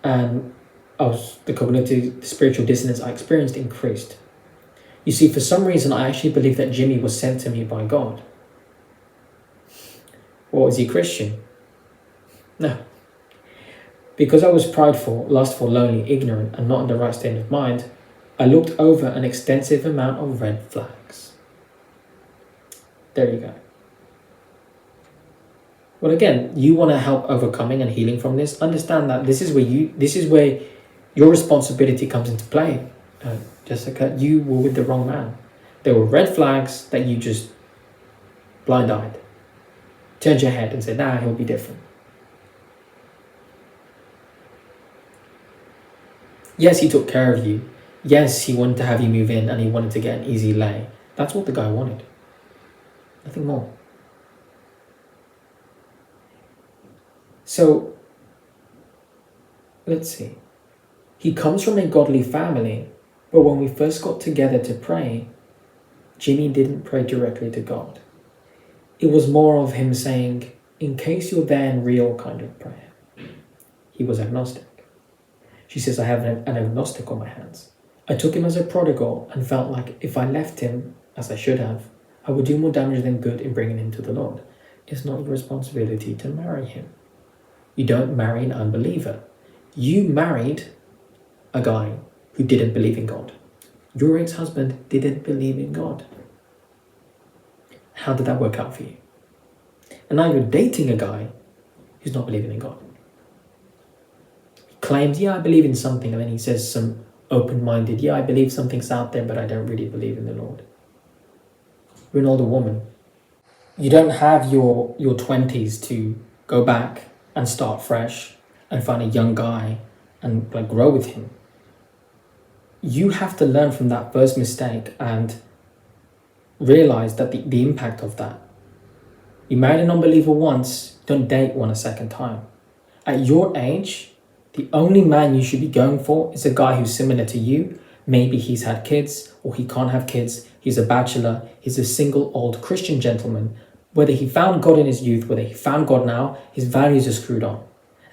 and the spiritual dissonance I experienced increased. You see, for some reason, I actually believe that Jimmy was sent to me by God. Well, is he Christian? No. Because I was prideful, lustful, lonely, ignorant, and not in the right state of mind, I looked over an extensive amount of red flags. There you go. Well, again, you want to help overcoming and healing from this. Understand that this is where your responsibility comes into play. Jessica, you were with the wrong man. There were red flags that you just blind-eyed. Turned your head and said, nah, he'll be different. Yes, he took care of you. Yes, he wanted to have you move in and he wanted to get an easy lay. That's what the guy wanted. Nothing more. So, let's see. He comes from a godly family, but when we first got together to pray, Jimmy didn't pray directly to God. It was more of him saying, in case you're there in real kind of prayer. He was agnostic. She says, I have an agnostic on my hands. I took him as a prodigal and felt like if I left him, as I should have, I would do more damage than good in bringing him to the Lord. It's not your responsibility to marry him. You don't marry an unbeliever. You married a guy who didn't believe in God. Your ex-husband didn't believe in God. How did that work out for you? And now you're dating a guy who's not believing in God. He claims, yeah, I believe in something, and then he says some open-minded, yeah, I believe something's out there, but I don't really believe in the Lord. You're an older woman. You don't have your 20s to go back and start fresh and find a young guy and grow with him. You have to learn from that first mistake and realize that the impact of that. You married an unbeliever once, Don't date one a second time. At your age, the only man you should be going for is a guy who's similar to you. Maybe he's had kids or he can't have kids. He's a bachelor. He's a single old Christian gentleman. Whether he found God in his youth, whether he found God now, his values are screwed on.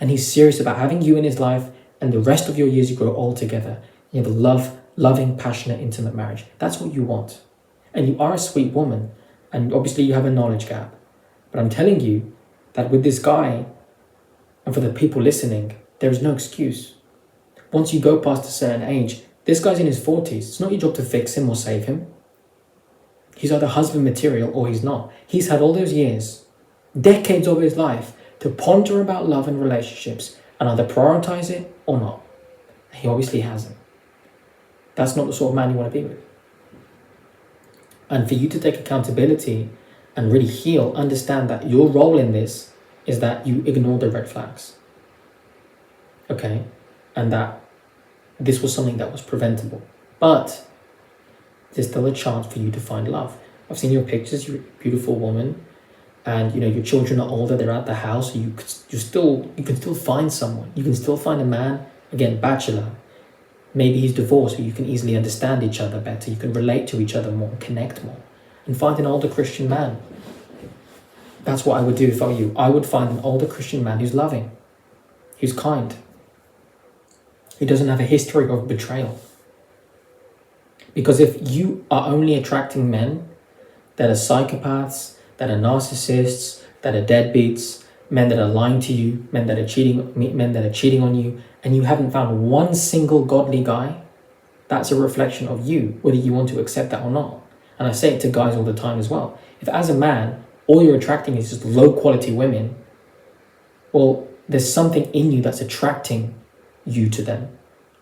And he's serious about having you in his life, and the rest of your years you grow old together. You have a loving, passionate, intimate marriage. That's what you want. And you are a sweet woman. And obviously you have a knowledge gap. But I'm telling you that with this guy, and for the people listening, there is no excuse. Once you go past a certain age, this guy's in his 40s. It's not your job to fix him or save him. He's either husband material or he's not. He's had all those years, decades of his life, to ponder about love and relationships and either prioritize it or not. He obviously hasn't. That's not the sort of man you want to be with. And for you to take accountability and really heal, understand that your role in this is that you ignore the red flags. Okay? And that this was something that was preventable. But there's still a chance for you to find love. I've seen your pictures, you're a beautiful woman, and your children are older, they're at the house, so you can still find someone. You can still find a man, again, bachelor. Maybe he's divorced, but you can easily understand each other better. You can relate to each other more, connect more, and find an older Christian man. That's what I would do if I were you. I would find an older Christian man who's loving, who's kind, who doesn't have a history of betrayal. Because if you are only attracting men that are psychopaths, that are narcissists, that are deadbeats, men that are lying to you, men that are cheating on you, and you haven't found one single godly guy, that's a reflection of you, whether you want to accept that or not. And I say it to guys all the time as well. If as a man, all you're attracting is just low quality women, well, there's something in you that's attracting you to them.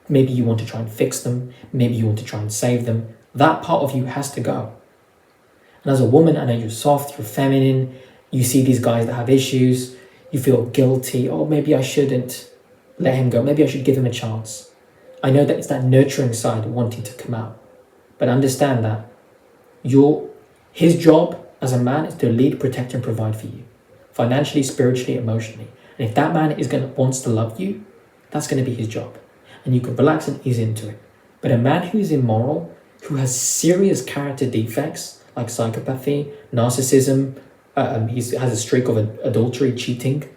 Maybe you want to try and fix them. Maybe you want to try and save them. That part of you has to go. And as a woman, I know you're soft, you're feminine. You see these guys that have issues. You feel guilty. Oh, maybe I shouldn't let him go. Maybe I should give him a chance. I know that it's that nurturing side wanting to come out. But understand that his job as a man is to lead, protect, and provide for you. Financially, spiritually, emotionally. And if that man wants to love you, that's going to be his job. And you can relax and ease into it. But a man who is immoral, who has serious character defects like psychopathy, narcissism, he has a streak of adultery, cheating,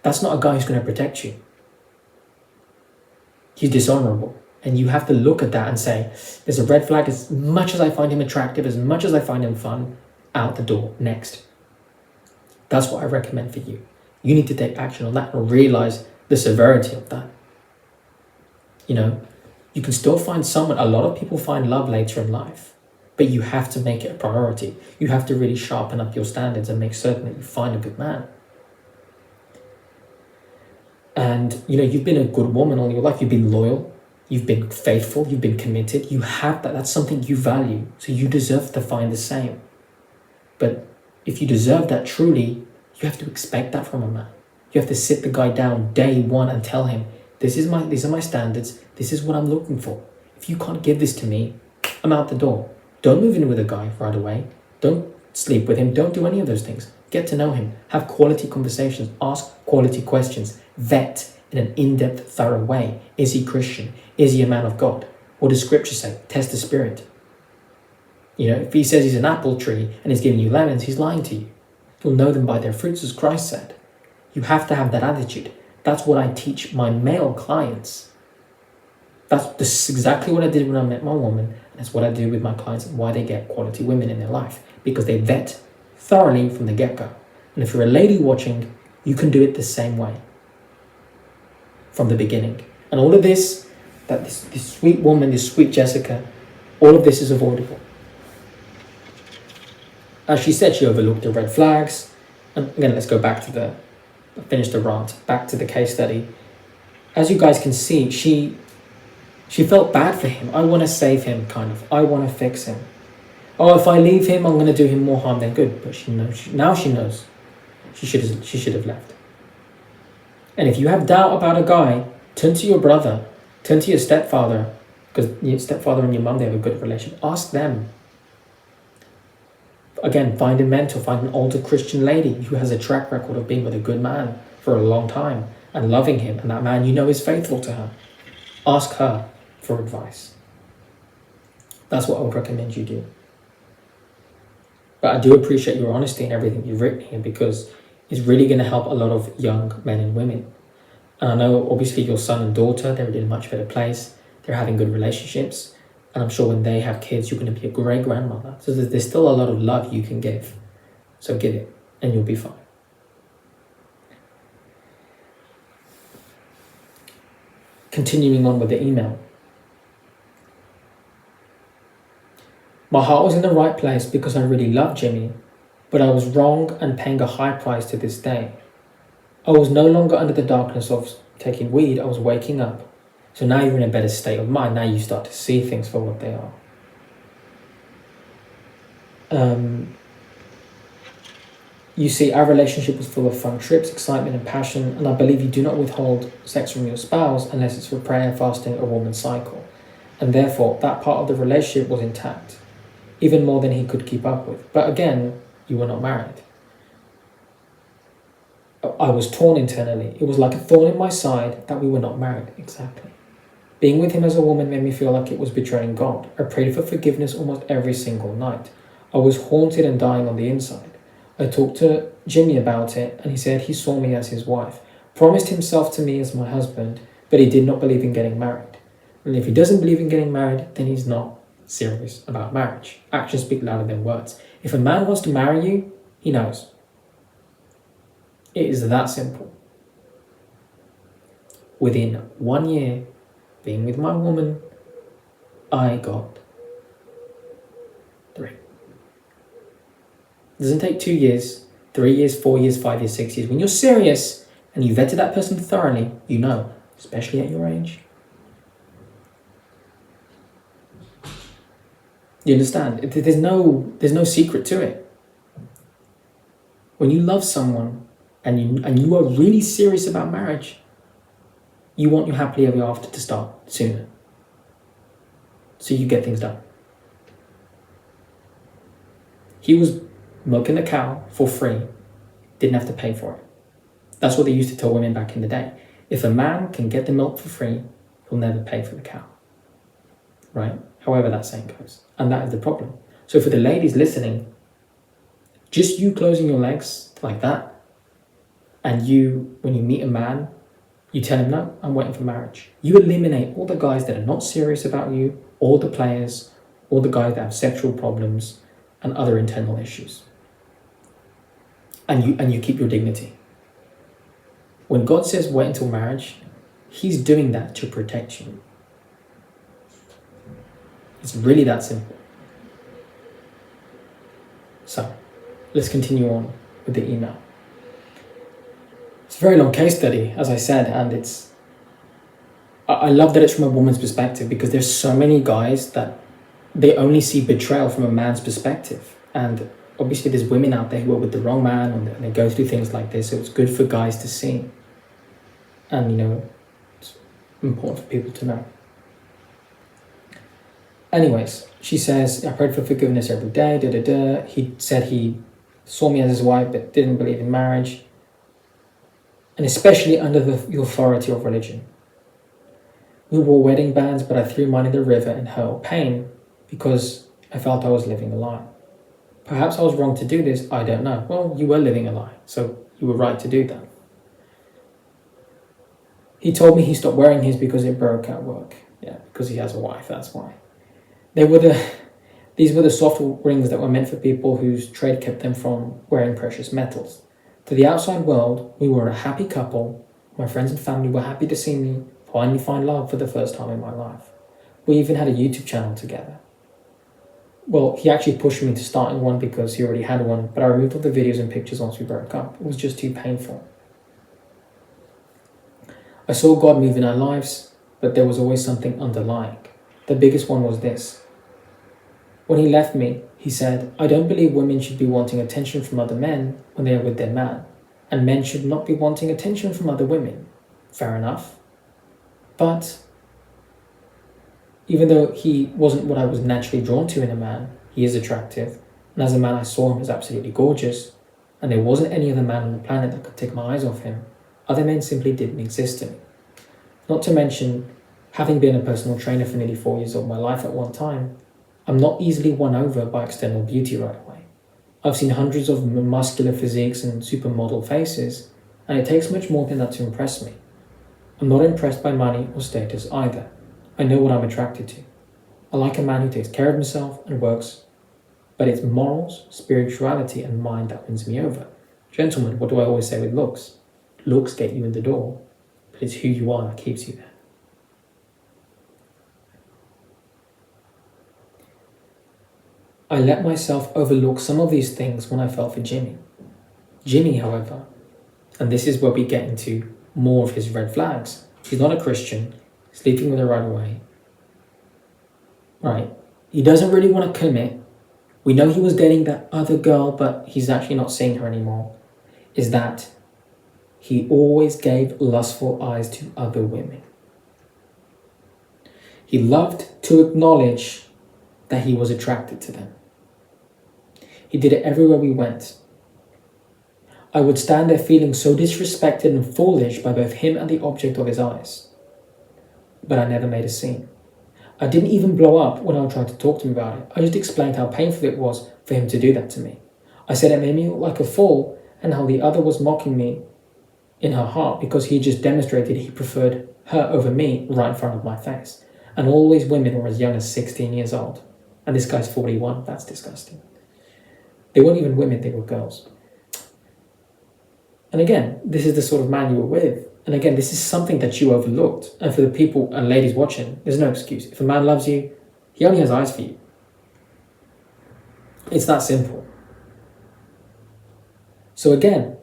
that's not a guy who's going to protect you. He's dishonorable. And you have to look at that and say, there's a red flag. As much as I find him attractive, as much as I find him fun, out the door, next. That's what I recommend for you. You need to take action on that and realize the severity of that. You can still find someone. A lot of people find love later in life, but you have to make it a priority. You have to really sharpen up your standards and make certain that you find a good man. And, you've been a good woman all your life. You've been loyal. You've been faithful. You've been committed. You have that. That's something you value. So you deserve to find the same. But if you deserve that truly, you have to expect that from a man. You have to sit the guy down day one and tell him, these are my standards. This is what I'm looking for. If you can't give this to me, I'm out the door. Don't move in with a guy right away. Don't sleep with him. Don't do any of those things. Get to know him. Have quality conversations. Ask quality questions. Vet in an in-depth, thorough way. Is he Christian? Is he a man of God? What does Scripture say? Test the spirit. If he says he's an apple tree and he's giving you lemons, he's lying to you. You'll know them by their fruits, as Christ said. You have to have that attitude. That's what I teach my male clients. This is exactly what I did when I met my woman. And that's what I do with my clients and why they get quality women in their life. Because they vet thoroughly from the get-go. And if you're a lady watching, you can do it the same way. From the beginning. And all of this, this sweet woman, this sweet Jessica, all of this is avoidable. As she said, she overlooked the red flags. And again, let's go back to finish the rant, back to the case study. As you guys can see, she felt bad for him. I want to save him, kind of. I want to fix him. Oh, if I leave him, I'm going to do him more harm than good. But she knows. Now she knows. She should have left. And if you have doubt about a guy, turn to your brother, turn to your stepfather, because your stepfather and your mum, they have a good relationship. Ask them. Again, find a mentor, find an older Christian lady who has a track record of being with a good man for a long time and loving him, and that man you know is faithful to her. Ask her for advice. That's what I would recommend you do. But I do appreciate your honesty and everything you've written here, because it's really going to help a lot of young men and women. And I know obviously your son and daughter, they're in a much better place. They're having good relationships. And I'm sure when they have kids, you're going to be a great grandmother. So there's still a lot of love you can give. So give it and you'll be fine. Continuing on with the email. My heart was in the right place because I really loved Jimmy, but I was wrong and paying a high price to this day. I was no longer under the darkness of taking weed, I was waking up. So now you're in a better state of mind. Now you start to see things for what they are. You see, our relationship was full of fun trips, excitement and passion, and I believe you do not withhold sex from your spouse unless it's for prayer, fasting, or woman's cycle. And therefore, that part of the relationship was intact, even more than he could keep up with. But again, you were not married. I was torn internally. It was like a thorn in my side that we were not married. Exactly. Being with him as a woman made me feel like it was betraying God. I prayed for forgiveness almost every single night. I was haunted and dying on the inside. I talked to Jimmy about it, and he said he saw me as his wife, promised himself to me as my husband, but he did not believe in getting married. And if he doesn't believe in getting married, then he's not serious about marriage. Actions speak louder than words. If a man wants to marry you, he knows. It is that simple. Within 1 year, being with my woman, I got 3. It doesn't take 2 years, 3 years, 4 years, 5 years, 6 years. When you're serious and you vetted that person thoroughly, you know, especially at your age. You understand? There's no secret to it. When you love someone and you are really serious about marriage, you want your happily ever after to start sooner. So you get things done. He was milking the cow for free, didn't have to pay for it. That's what they used to tell women back in the day. If a man can get the milk for free, he'll never pay for the cow. Right? However that saying goes. And that is the problem. So for the ladies listening, just you closing your legs like that, and you, when you meet a man, you tell him, no, I'm waiting for marriage. You eliminate all the guys that are not serious about you, all the players, all the guys that have sexual problems and other internal issues. And you keep your dignity. When God says wait until marriage, he's doing that to protect you. It's really that simple. So, let's continue on with the email. It's a very long case study, as I said, and I love that it's from a woman's perspective, because there's so many guys that they only see betrayal from a man's perspective. And obviously there's women out there who are with the wrong man and they go through things like this, so it's good for guys to see. And, it's important for people to know. Anyways, she says, I prayed for forgiveness every day, He said he saw me as his wife but didn't believe in marriage, and especially under the authority of religion. We wore wedding bands, but I threw mine in the river in her pain because I felt I was living a lie. Perhaps I was wrong to do this, I don't know. Well, you were living a lie, so you were right to do that. He told me he stopped wearing his because it broke at work. Yeah, because he has a wife, that's why. These were the soft rings that were meant for people whose trade kept them from wearing precious metals. To the outside world, we were a happy couple. My friends and family were happy to see me finally find love for the first time in my life. We even had a YouTube channel together. Well, he actually pushed me to starting one because he already had one, but I removed all the videos and pictures once we broke up. It was just too painful. I saw God move in our lives, but there was always something underlying. The biggest one was this. When he left me, he said, I don't believe women should be wanting attention from other men when they are with their man, and men should not be wanting attention from other women. Fair enough. But even though he wasn't what I was naturally drawn to in a man, he is attractive, And as a man, I saw him as absolutely gorgeous, and there wasn't any other man on the planet that could take my eyes off him. Other men simply didn't exist to me. Not to mention, having been a personal trainer for nearly 4 years of my life at one time, I'm not easily won over by external beauty right away. I've seen hundreds of muscular physiques and supermodel faces, and it takes much more than that to impress me. I'm not impressed by money or status either. I know what I'm attracted to. I like a man who takes care of himself and works, but it's morals, spirituality, and mind that wins me over. Gentlemen, what do I always say with looks? Looks get you in the door, but it's who you are that keeps you there. I let myself overlook some of these things when I fell for Jimmy. Jimmy, however, and this is where we get into more of his red flags. He's not a Christian, sleeping with her right away. Right. He doesn't really want to commit. We know he was dating that other girl, but he's actually not seeing her anymore. Is that he always gave lustful eyes to other women. He loved to acknowledge that he was attracted to them. He did it everywhere we went. I would stand there feeling so disrespected and foolish by both him and the object of his eyes. But I never made a scene. I didn't even blow up when I tried to talk to him about it. I just explained how painful it was for him to do that to me. I said it made me look like a fool and how the other was mocking me in her heart because he just demonstrated he preferred her over me right in front of my face. And all these women were as young as 16 years old. And this guy's 41. That's disgusting. They weren't even women, they were girls. And again, this is the sort of man you were with. And again, this is something that you overlooked. And for the people and ladies watching, there's no excuse. If a man loves you, he only has eyes for you. It's that simple. So again,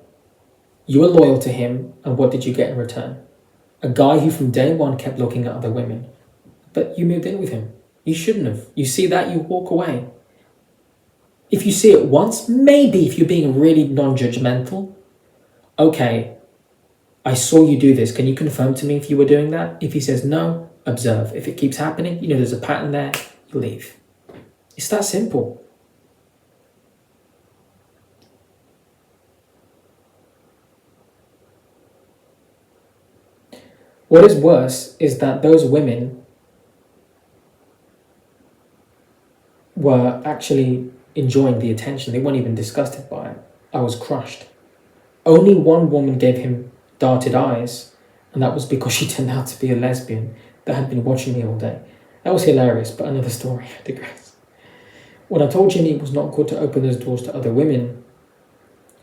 you were loyal to him, and what did you get in return? A guy who from day one kept looking at other women. But you moved in with him. You shouldn't have. You see that, you walk away. If you see it once, maybe if you're being really non-judgmental, okay, I saw you do this. Can you confirm to me if you were doing that? If he says no, observe. If it keeps happening, you know there's a pattern there, you leave. It's that simple. What is worse is that those women were actually enjoying the attention. They weren't even disgusted by it. I was crushed. Only one woman gave him darted eyes, and that was because she turned out to be a lesbian that had been watching me all day. That was hilarious, but another story, I digress. When I told Jimmy it was not good to open those doors to other women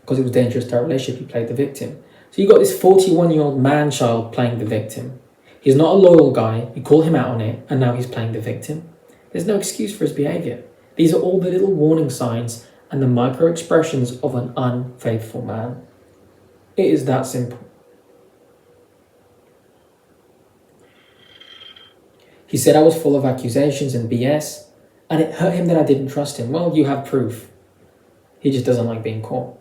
because it was dangerous to our relationship, he played the victim. So you got this 41-year-old man-child playing the victim. He's not a loyal guy, you call him out on it, and now he's playing the victim. There's no excuse for his behaviour. These are all the little warning signs and the micro-expressions of an unfaithful man. It is that simple. He said I was full of accusations and BS, and it hurt him that I didn't trust him. Well, you have proof. He just doesn't like being caught.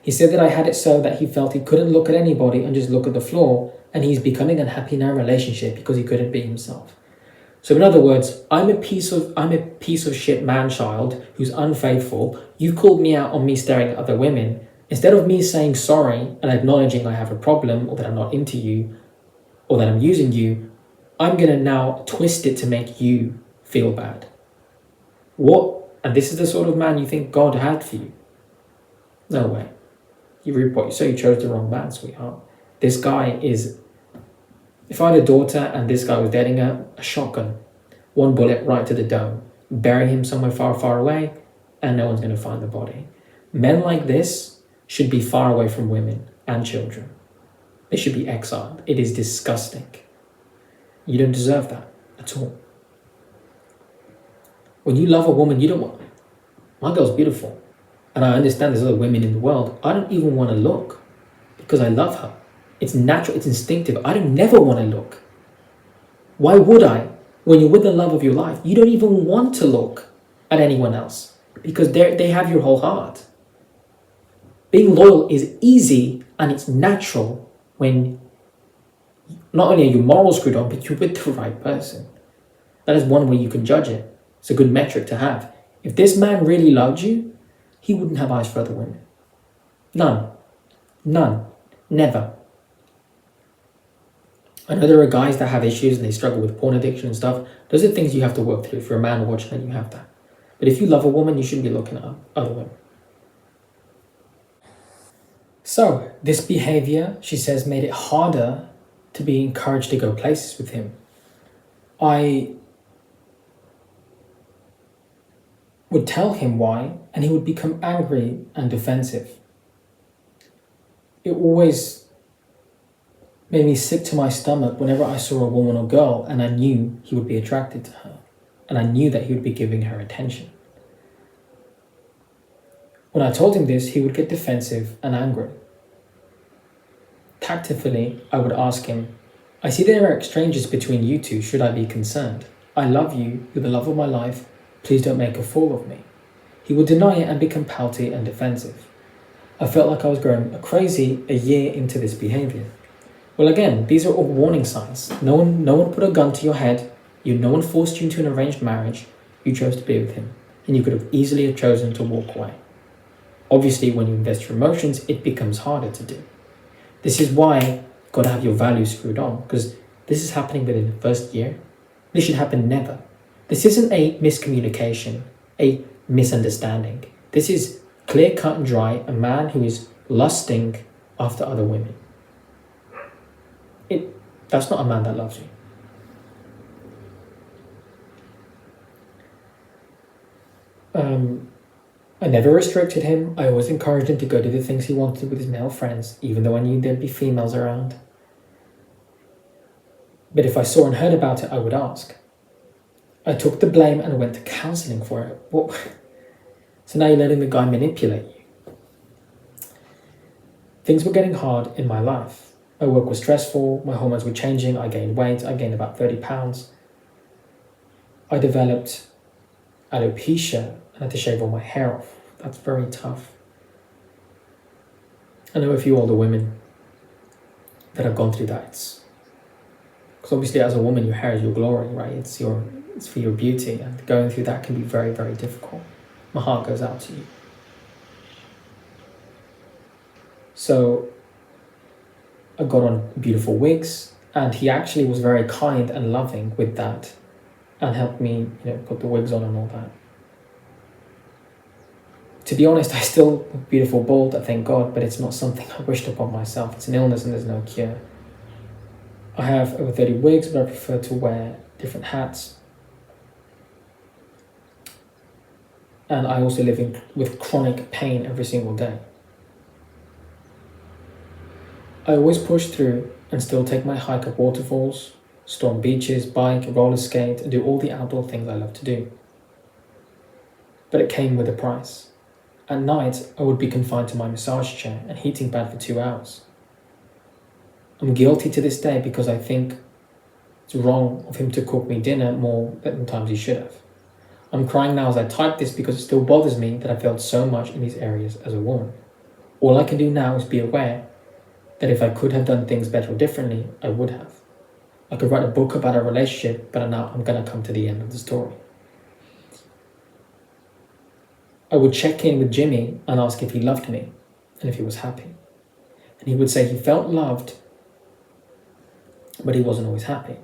He said that I had it so that he felt he couldn't look at anybody and just look at the floor, and he's becoming unhappy in our relationship because he couldn't be himself. So in other words, I'm a piece of shit man-child who's unfaithful. You called me out on me staring at other women. Instead of me saying sorry and acknowledging I have a problem or that I'm not into you or that I'm using you, I'm going to now twist it to make you feel bad. What? And this is the sort of man you think God had for you? No way. You reap what you sow. You chose the wrong man, sweetheart. This guy is... If I had a daughter and this guy was dating her, a shotgun. One bullet right to the dome. Bury him somewhere far, far away, and no one's going to find the body. Men like this should be far away from women and children. They should be exiled. It is disgusting. You don't deserve that at all. When you love a woman, you don't want... My girl's beautiful. And I understand there's other women in the world. I don't even want to look because I love her. It's natural, it's instinctive. I don't never want to look. Why would I? When you're with the love of your life, you don't even want to look at anyone else because they have your whole heart. Being loyal is easy and it's natural when not only are your morals screwed on, but you're with the right person. That is one way you can judge it. It's a good metric to have. If this man really loved you, he wouldn't have eyes for other women. None. None. Never. I know there are guys that have issues and they struggle with porn addiction and stuff. Those are things you have to work through. If you're a man watching it, you have that. But if you love a woman, you shouldn't be looking at other women. So, this behavior, she says, made it harder to be encouraged to go places with him. I would tell him why, and he would become angry and defensive. It always made me sick to my stomach whenever I saw a woman or girl and I knew he would be attracted to her, and I knew that he would be giving her attention. When I told him this, he would get defensive and angry. Tactfully, I would ask him, I see there are exchanges between you two, should I be concerned? I love you, you're the love of my life, please don't make a fool of me. He would deny it and become pouty and defensive. I felt like I was going crazy a year into this behavior. Well, again, these are all warning signs. No one put a gun to your head. No one forced you into an arranged marriage. You chose to be with him, and you could have easily chosen to walk away. Obviously, when you invest your emotions, it becomes harder to do. This is why you've got to have your values screwed on, because this is happening within the first year. This should happen never. This isn't a miscommunication, a misunderstanding. This is clear, cut and dry, a man who is lusting after other women. That's not a man that loves you. I never restricted him. I always encouraged him to go do the things he wanted with his male friends, even though I knew there'd be females around. But if I saw and heard about it, I would ask. I took the blame and went to counselling for it. What? So now you're letting the guy manipulate you. Things were getting hard in my life. My work was stressful, my hormones were changing, I gained weight, I gained about 30 pounds. I developed alopecia and had to shave all my hair off. That's very tough. I know a few older women that have gone through that. Because obviously as a woman, your hair is your glory, right? It's for your beauty, and going through that can be very, very difficult. My heart goes out to you. So I got on beautiful wigs, and he actually was very kind and loving with that and helped me, put the wigs on and all that. To be honest, I still look beautiful bald, I thank God, but it's not something I wished upon myself. It's an illness and there's no cure. I have over 30 wigs, but I prefer to wear different hats. And I also live with chronic pain every single day. I always push through and still take my hike up waterfalls, storm beaches, bike, roller skate, and do all the outdoor things I love to do. But it came with a price. At night, I would be confined to my massage chair and heating pad for 2 hours. I'm guilty to this day because I think it's wrong of him to cook me dinner more than times he should have. I'm crying now as I type this because it still bothers me that I failed so much in these areas as a woman. All I can do now is be aware that if I could have done things better or differently, I would have. I could write a book about a relationship, but now I'm going to come to the end of the story. I would check in with Jimmy and ask if he loved me and if he was happy. And he would say he felt loved, but he wasn't always happy.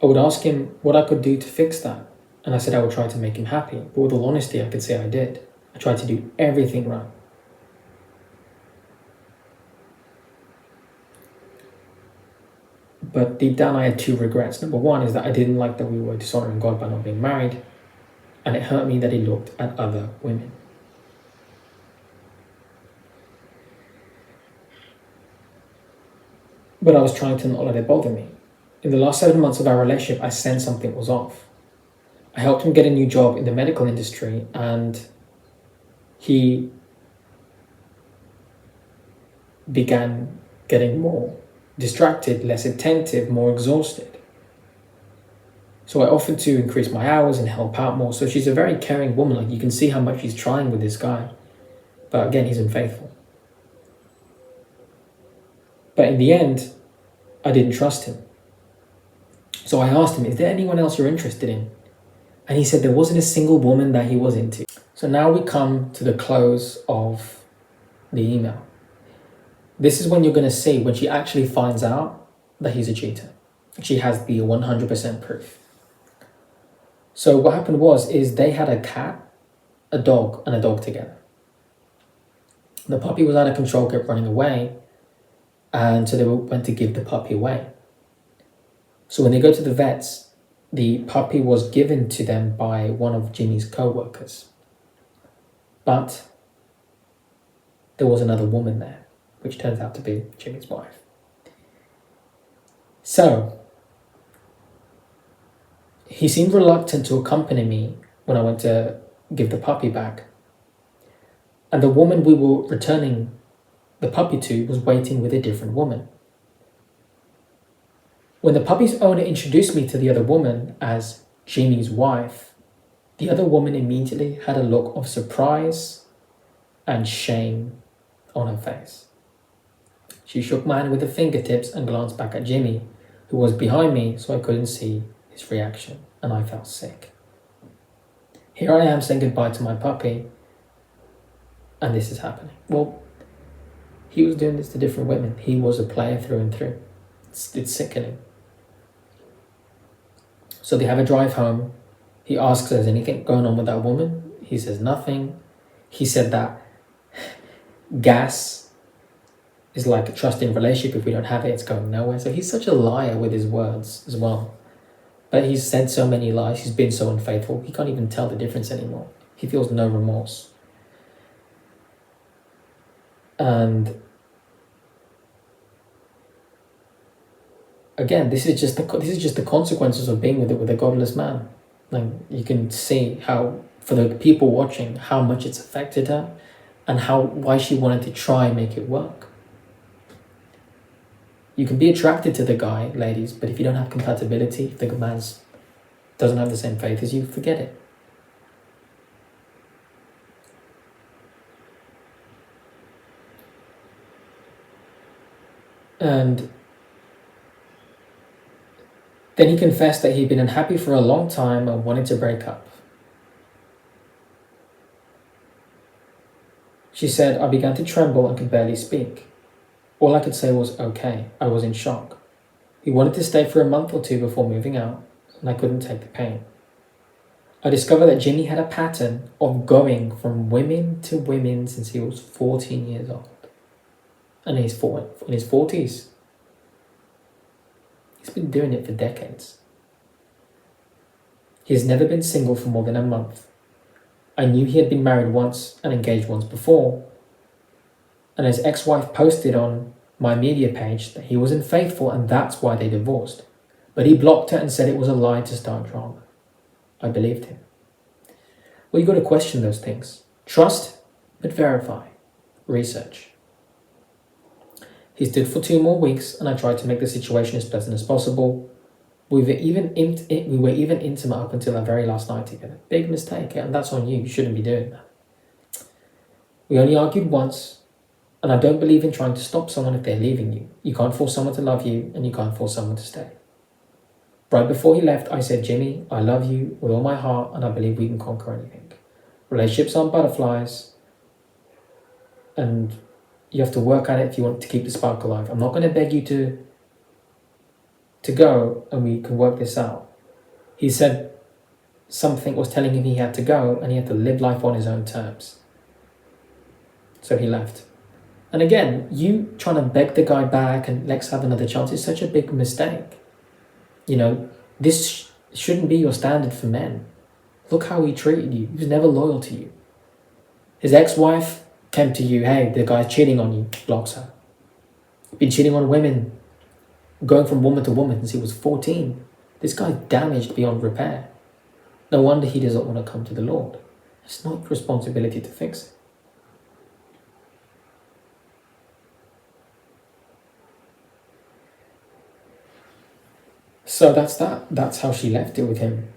I would ask him what I could do to fix that. And I said I would try to make him happy. But with all honesty, I could say I did. I tried to do everything right. But deep down, I had 2 regrets. Number one is that I didn't like that we were dishonoring God by not being married. And it hurt me that he looked at other women. But I was trying to not let it bother me. In the last 7 months of our relationship, I sensed something was off. I helped him get a new job in the medical industry, and he began getting more distracted, less attentive, more exhausted. So I offered to increase my hours and help out more. So she's a very caring woman. Like, you can see how much she's trying with this guy. But again, he's unfaithful. But in the end, I didn't trust him. So I asked him, is there anyone else you're interested in? And he said there wasn't a single woman that he was into. So now we come to the close of the email. This is when you're going to see when she actually finds out that he's a cheater. She has the 100% proof. So what happened is they had a cat, a dog, and a dog together. The puppy was out of control, kept running away, and so they went to give the puppy away. So when they go to the vets, the puppy was given to them by one of Jimmy's co-workers. But there was another woman there, which turns out to be Jimmy's wife. So he seemed reluctant to accompany me when I went to give the puppy back. And the woman we were returning the puppy to was waiting with a different woman. When the puppy's owner introduced me to the other woman as Jimmy's wife, the other woman immediately had a look of surprise and shame on her face. She shook my hand with her fingertips and glanced back at Jimmy, who was behind me, so I couldn't see his reaction, and I felt sick. Here I am saying goodbye to my puppy, and this is happening. Well, he was doing this to different women. He was a player through and through. It's sickening. So they have a drive home. He asks, is anything going on with that woman? He says nothing. He said that gas is like a trusting relationship. If we don't have it, it's going nowhere. So he's such a liar with his words as well. But he's said so many lies. He's been so unfaithful. He can't even tell the difference anymore. He feels no remorse. And again, this is just the consequences of being with a godless man. Like, you can see how, for the people watching, how much it's affected her, and why she wanted to try and make it work. You can be attracted to the guy, ladies, but if you don't have compatibility, if the man doesn't have the same faith as you, forget it. And then he confessed that he'd been unhappy for a long time and wanted to break up. She said, I began to tremble and could barely speak. All I could say was, okay. I was in shock. He wanted to stay for a month or two before moving out, and I couldn't take the pain. I discovered that Jimmy had a pattern of going from women to women since he was 14 years old. And he's in his 40s. He's been doing it for decades. He has never been single for more than a month. I knew he had been married once and engaged once before. And his ex-wife posted on my media page that he was unfaithful and that's why they divorced. But he blocked her and said it was a lie to start drama. I believed him. Well, you've got to question those things. Trust, but verify. Research. He stood for 2 more weeks and I tried to make the situation as pleasant as possible. We were even intimate up until our very last night together. Big mistake, and that's on you. You shouldn't be doing that. We only argued once, and I don't believe in trying to stop someone if they're leaving you. You can't force someone to love you, and you can't force someone to stay. Right before he left, I said, Jimmy, I love you with all my heart, and I believe we can conquer anything. Relationships aren't butterflies, and you have to work at it if you want to keep the spark alive. I'm not going to beg you to go and we can work this out. He said something was telling him he had to go and he had to live life on his own terms. So he left. And again, you trying to beg the guy back and let's have another chance is such a big mistake. You know, this shouldn't be your standard for men. Look how he treated you. He was never loyal to you. His ex-wife came to you, hey, the guy's cheating on you, blocks her. Been cheating on women, going from woman to woman since he was 14. This guy's damaged beyond repair. No wonder he doesn't want to come to the Lord. It's not your responsibility to fix it. So that's that. That's how she left it with him.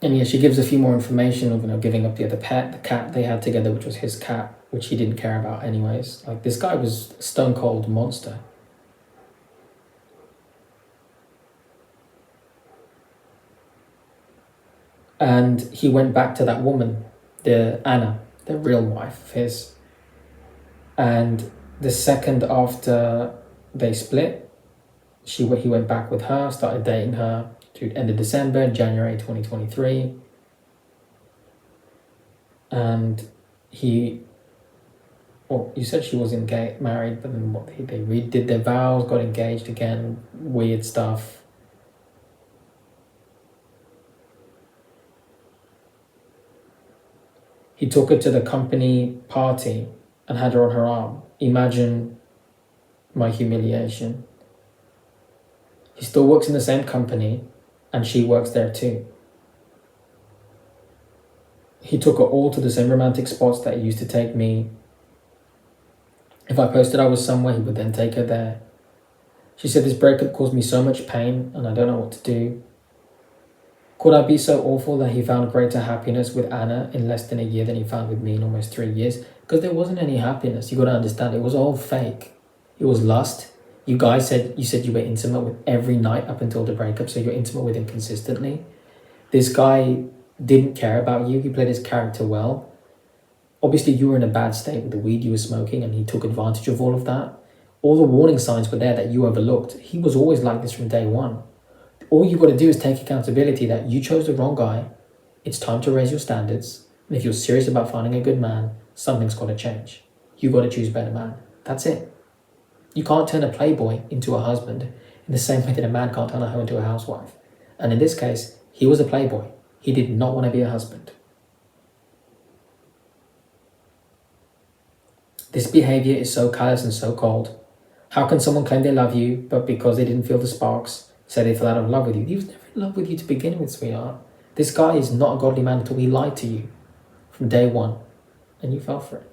And yeah, she gives a few more information of, giving up the other pet, the cat they had together, which was his cat, which he didn't care about anyways. Like, this guy was a stone cold monster. And he went back to that woman, the Anna, the real wife of his. And the second after they split, he went back with her, started dating her to end of December, January 2023. And you said she was married, but then they redid their vows, got engaged again, weird stuff. He took her to the company party and had her on her arm. Imagine my humiliation. He still works in the same company and she works there too. He took her all to the same romantic spots that he used to take me. If I posted I was somewhere, he would then take her there. She said, this breakup caused me so much pain and I don't know what to do. Could I be so awful that he found greater happiness with Anna in less than a year than he found with me in almost 3 years? Because there wasn't any happiness. You got to understand, it was all fake. It was lust. You guys said you were intimate with every night up until the breakup, so you're intimate with him consistently. This guy didn't care about you. He played his character well. Obviously, you were in a bad state with the weed you were smoking, and he took advantage of all of that. All the warning signs were there that you overlooked. He was always like this from day one. All you got to do is take accountability that you chose the wrong guy. It's time to raise your standards. And if you're serious about finding a good man, something's got to change. You got to choose a better man. That's it. You can't turn a playboy into a husband in the same way that a man can't turn her into a housewife. And in this case, he was a playboy. He did not want to be a husband. This behavior is so callous and so cold. How can someone claim they love you, but because they didn't feel the sparks, say they fell out of love with you? He was never in love with you to begin with, sweetheart. This guy is not a godly man at all. He lied to you from day one, and you fell for it.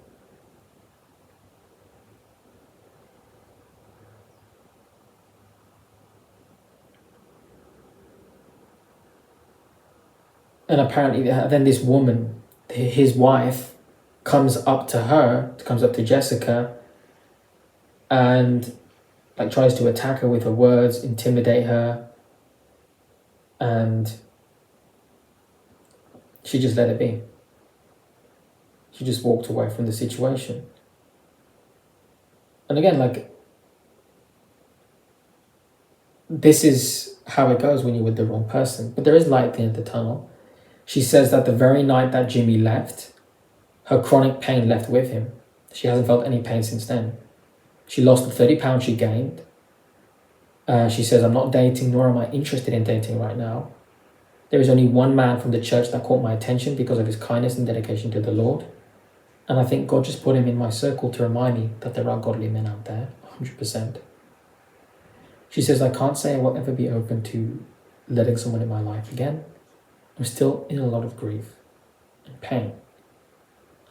And apparently then this woman, his wife, comes up to Jessica and tries to attack her with her words, intimidate her, and she just let it be. She just walked away from the situation. And again, this is how it goes when you're with the wrong person. But there is light at the end of the tunnel. She says that the very night that Jimmy left, her chronic pain left with him. She hasn't felt any pain since then. She lost the 30 pounds she gained. She says, I'm not dating, nor am I interested in dating right now. There is only one man from the church that caught my attention because of his kindness and dedication to the Lord. And I think God just put him in my circle to remind me that there are godly men out there, 100%. She says, I can't say I will ever be open to letting someone in my life again. I'm still in a lot of grief and pain.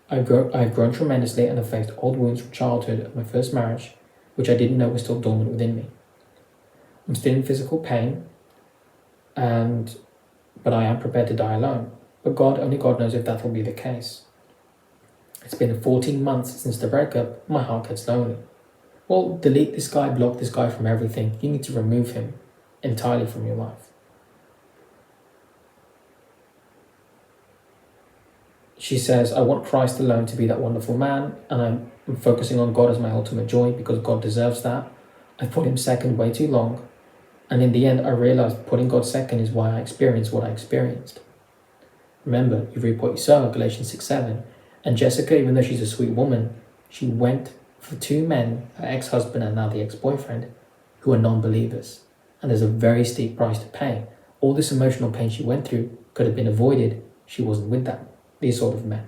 I've grown tremendously and have faced old wounds from childhood of my first marriage, which I didn't know was still dormant within me. I'm still in physical pain, but I am prepared to die alone. But only God knows if that will be the case. It's been 14 months since the breakup. My heart gets lonely. Well, delete this guy, block this guy from everything. You need to remove him entirely from your life. She says, I want Christ alone to be that wonderful man, and I'm focusing on God as my ultimate joy because God deserves that. I put him second way too long, and in the end I realized putting God second is why I experienced what I experienced. Remember, you reap what you sow, Galatians 6:7. And Jessica, even though she's a sweet woman, she went for two men, her ex-husband and now the ex-boyfriend, who are non-believers. And there's a very steep price to pay. All this emotional pain she went through could have been avoided. She wasn't with these sort of men.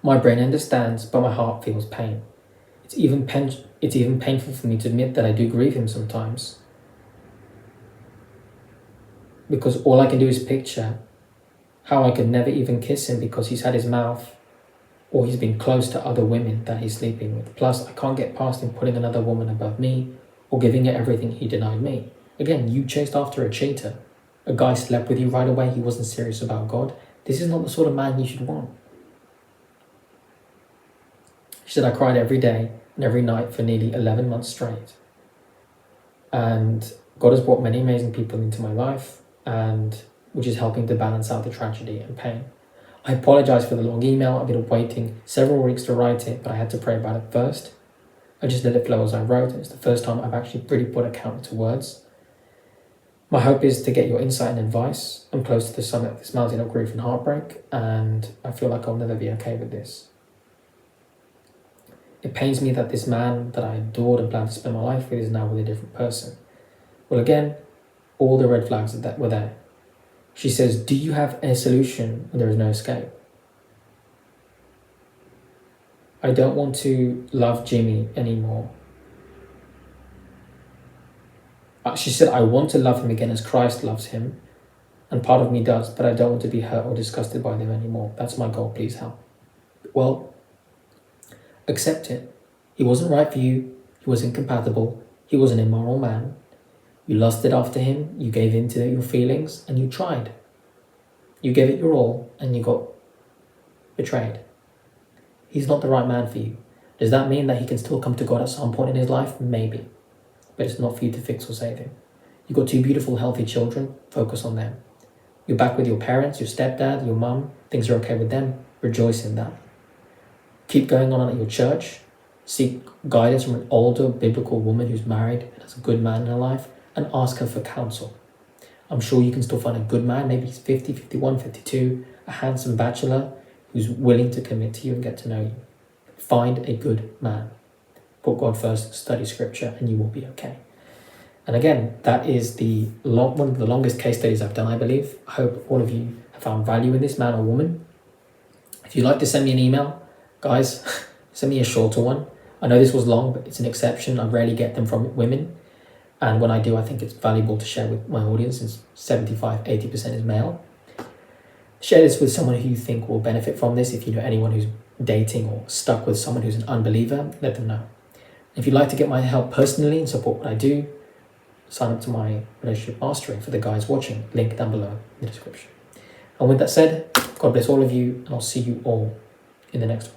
My brain understands, but my heart feels pain. It's even painful for me to admit that I do grieve him sometimes. Because all I can do is picture how I could never even kiss him because he's had his mouth or he's been close to other women that he's sleeping with. Plus, I can't get past him putting another woman above me or giving her everything he denied me. Again, you chased after a cheater. A guy slept with you right away. He wasn't serious about God. This is not the sort of man you should want. She said, I cried every day and every night for nearly 11 months straight. And God has brought many amazing people into my life. and which is helping to balance out the tragedy and pain. I apologize for the long email. I've been waiting several weeks to write it, but I had to pray about it first. I just let it flow as I wrote. It's the first time I've actually really put a count to words. My hope is to get your insight and advice. I'm close to the summit of this mountain of grief and heartbreak, and I feel like I'll never be okay with this. It pains me that this man that I adored and planned to spend my life with is now with a different person. Well, again, all the red flags that were there. She says, do you have a solution when there is no escape? I don't want to love Jimmy anymore. She said, I want to love him again as Christ loves him. And part of me does, but I don't want to be hurt or disgusted by them anymore. That's my goal, please help. Well, accept it. He wasn't right for you. He was incompatible. He was an immoral man. You lusted after him. You gave in to your feelings and you tried. You gave it your all and you got betrayed. He's not the right man for you. Does that mean that he can still come to God at some point in his life? Maybe. But it's not for you to fix or save him. You've got two beautiful, healthy children. Focus on them. You're back with your parents, your stepdad, your mum. Things are okay with them. Rejoice in that. Keep going on at your church. Seek guidance from an older biblical woman who's married and has a good man in her life, and ask her for counsel. I'm sure you can still find a good man. Maybe he's 50, 51, 52, a handsome bachelor who's willing to commit to you and get to know you. Find a good man. Put God first, study scripture, and you will be okay. And again, that is one of the longest case studies I've done, I believe. I hope all of you have found value in this, man or woman. If you'd like to send me an email, guys, send me a shorter one. I know this was long, but it's an exception. I rarely get them from women. And when I do, I think it's valuable to share with my audience, since 75-80% is male. Share this with someone who you think will benefit from this. If you know anyone who's dating or stuck with someone who's an unbeliever, let them know. If you'd like to get my help personally and support what I do, sign up to my relationship mastering for the guys watching. Link down below in the description. And with that said, God bless all of you, and I'll see you all in the next one.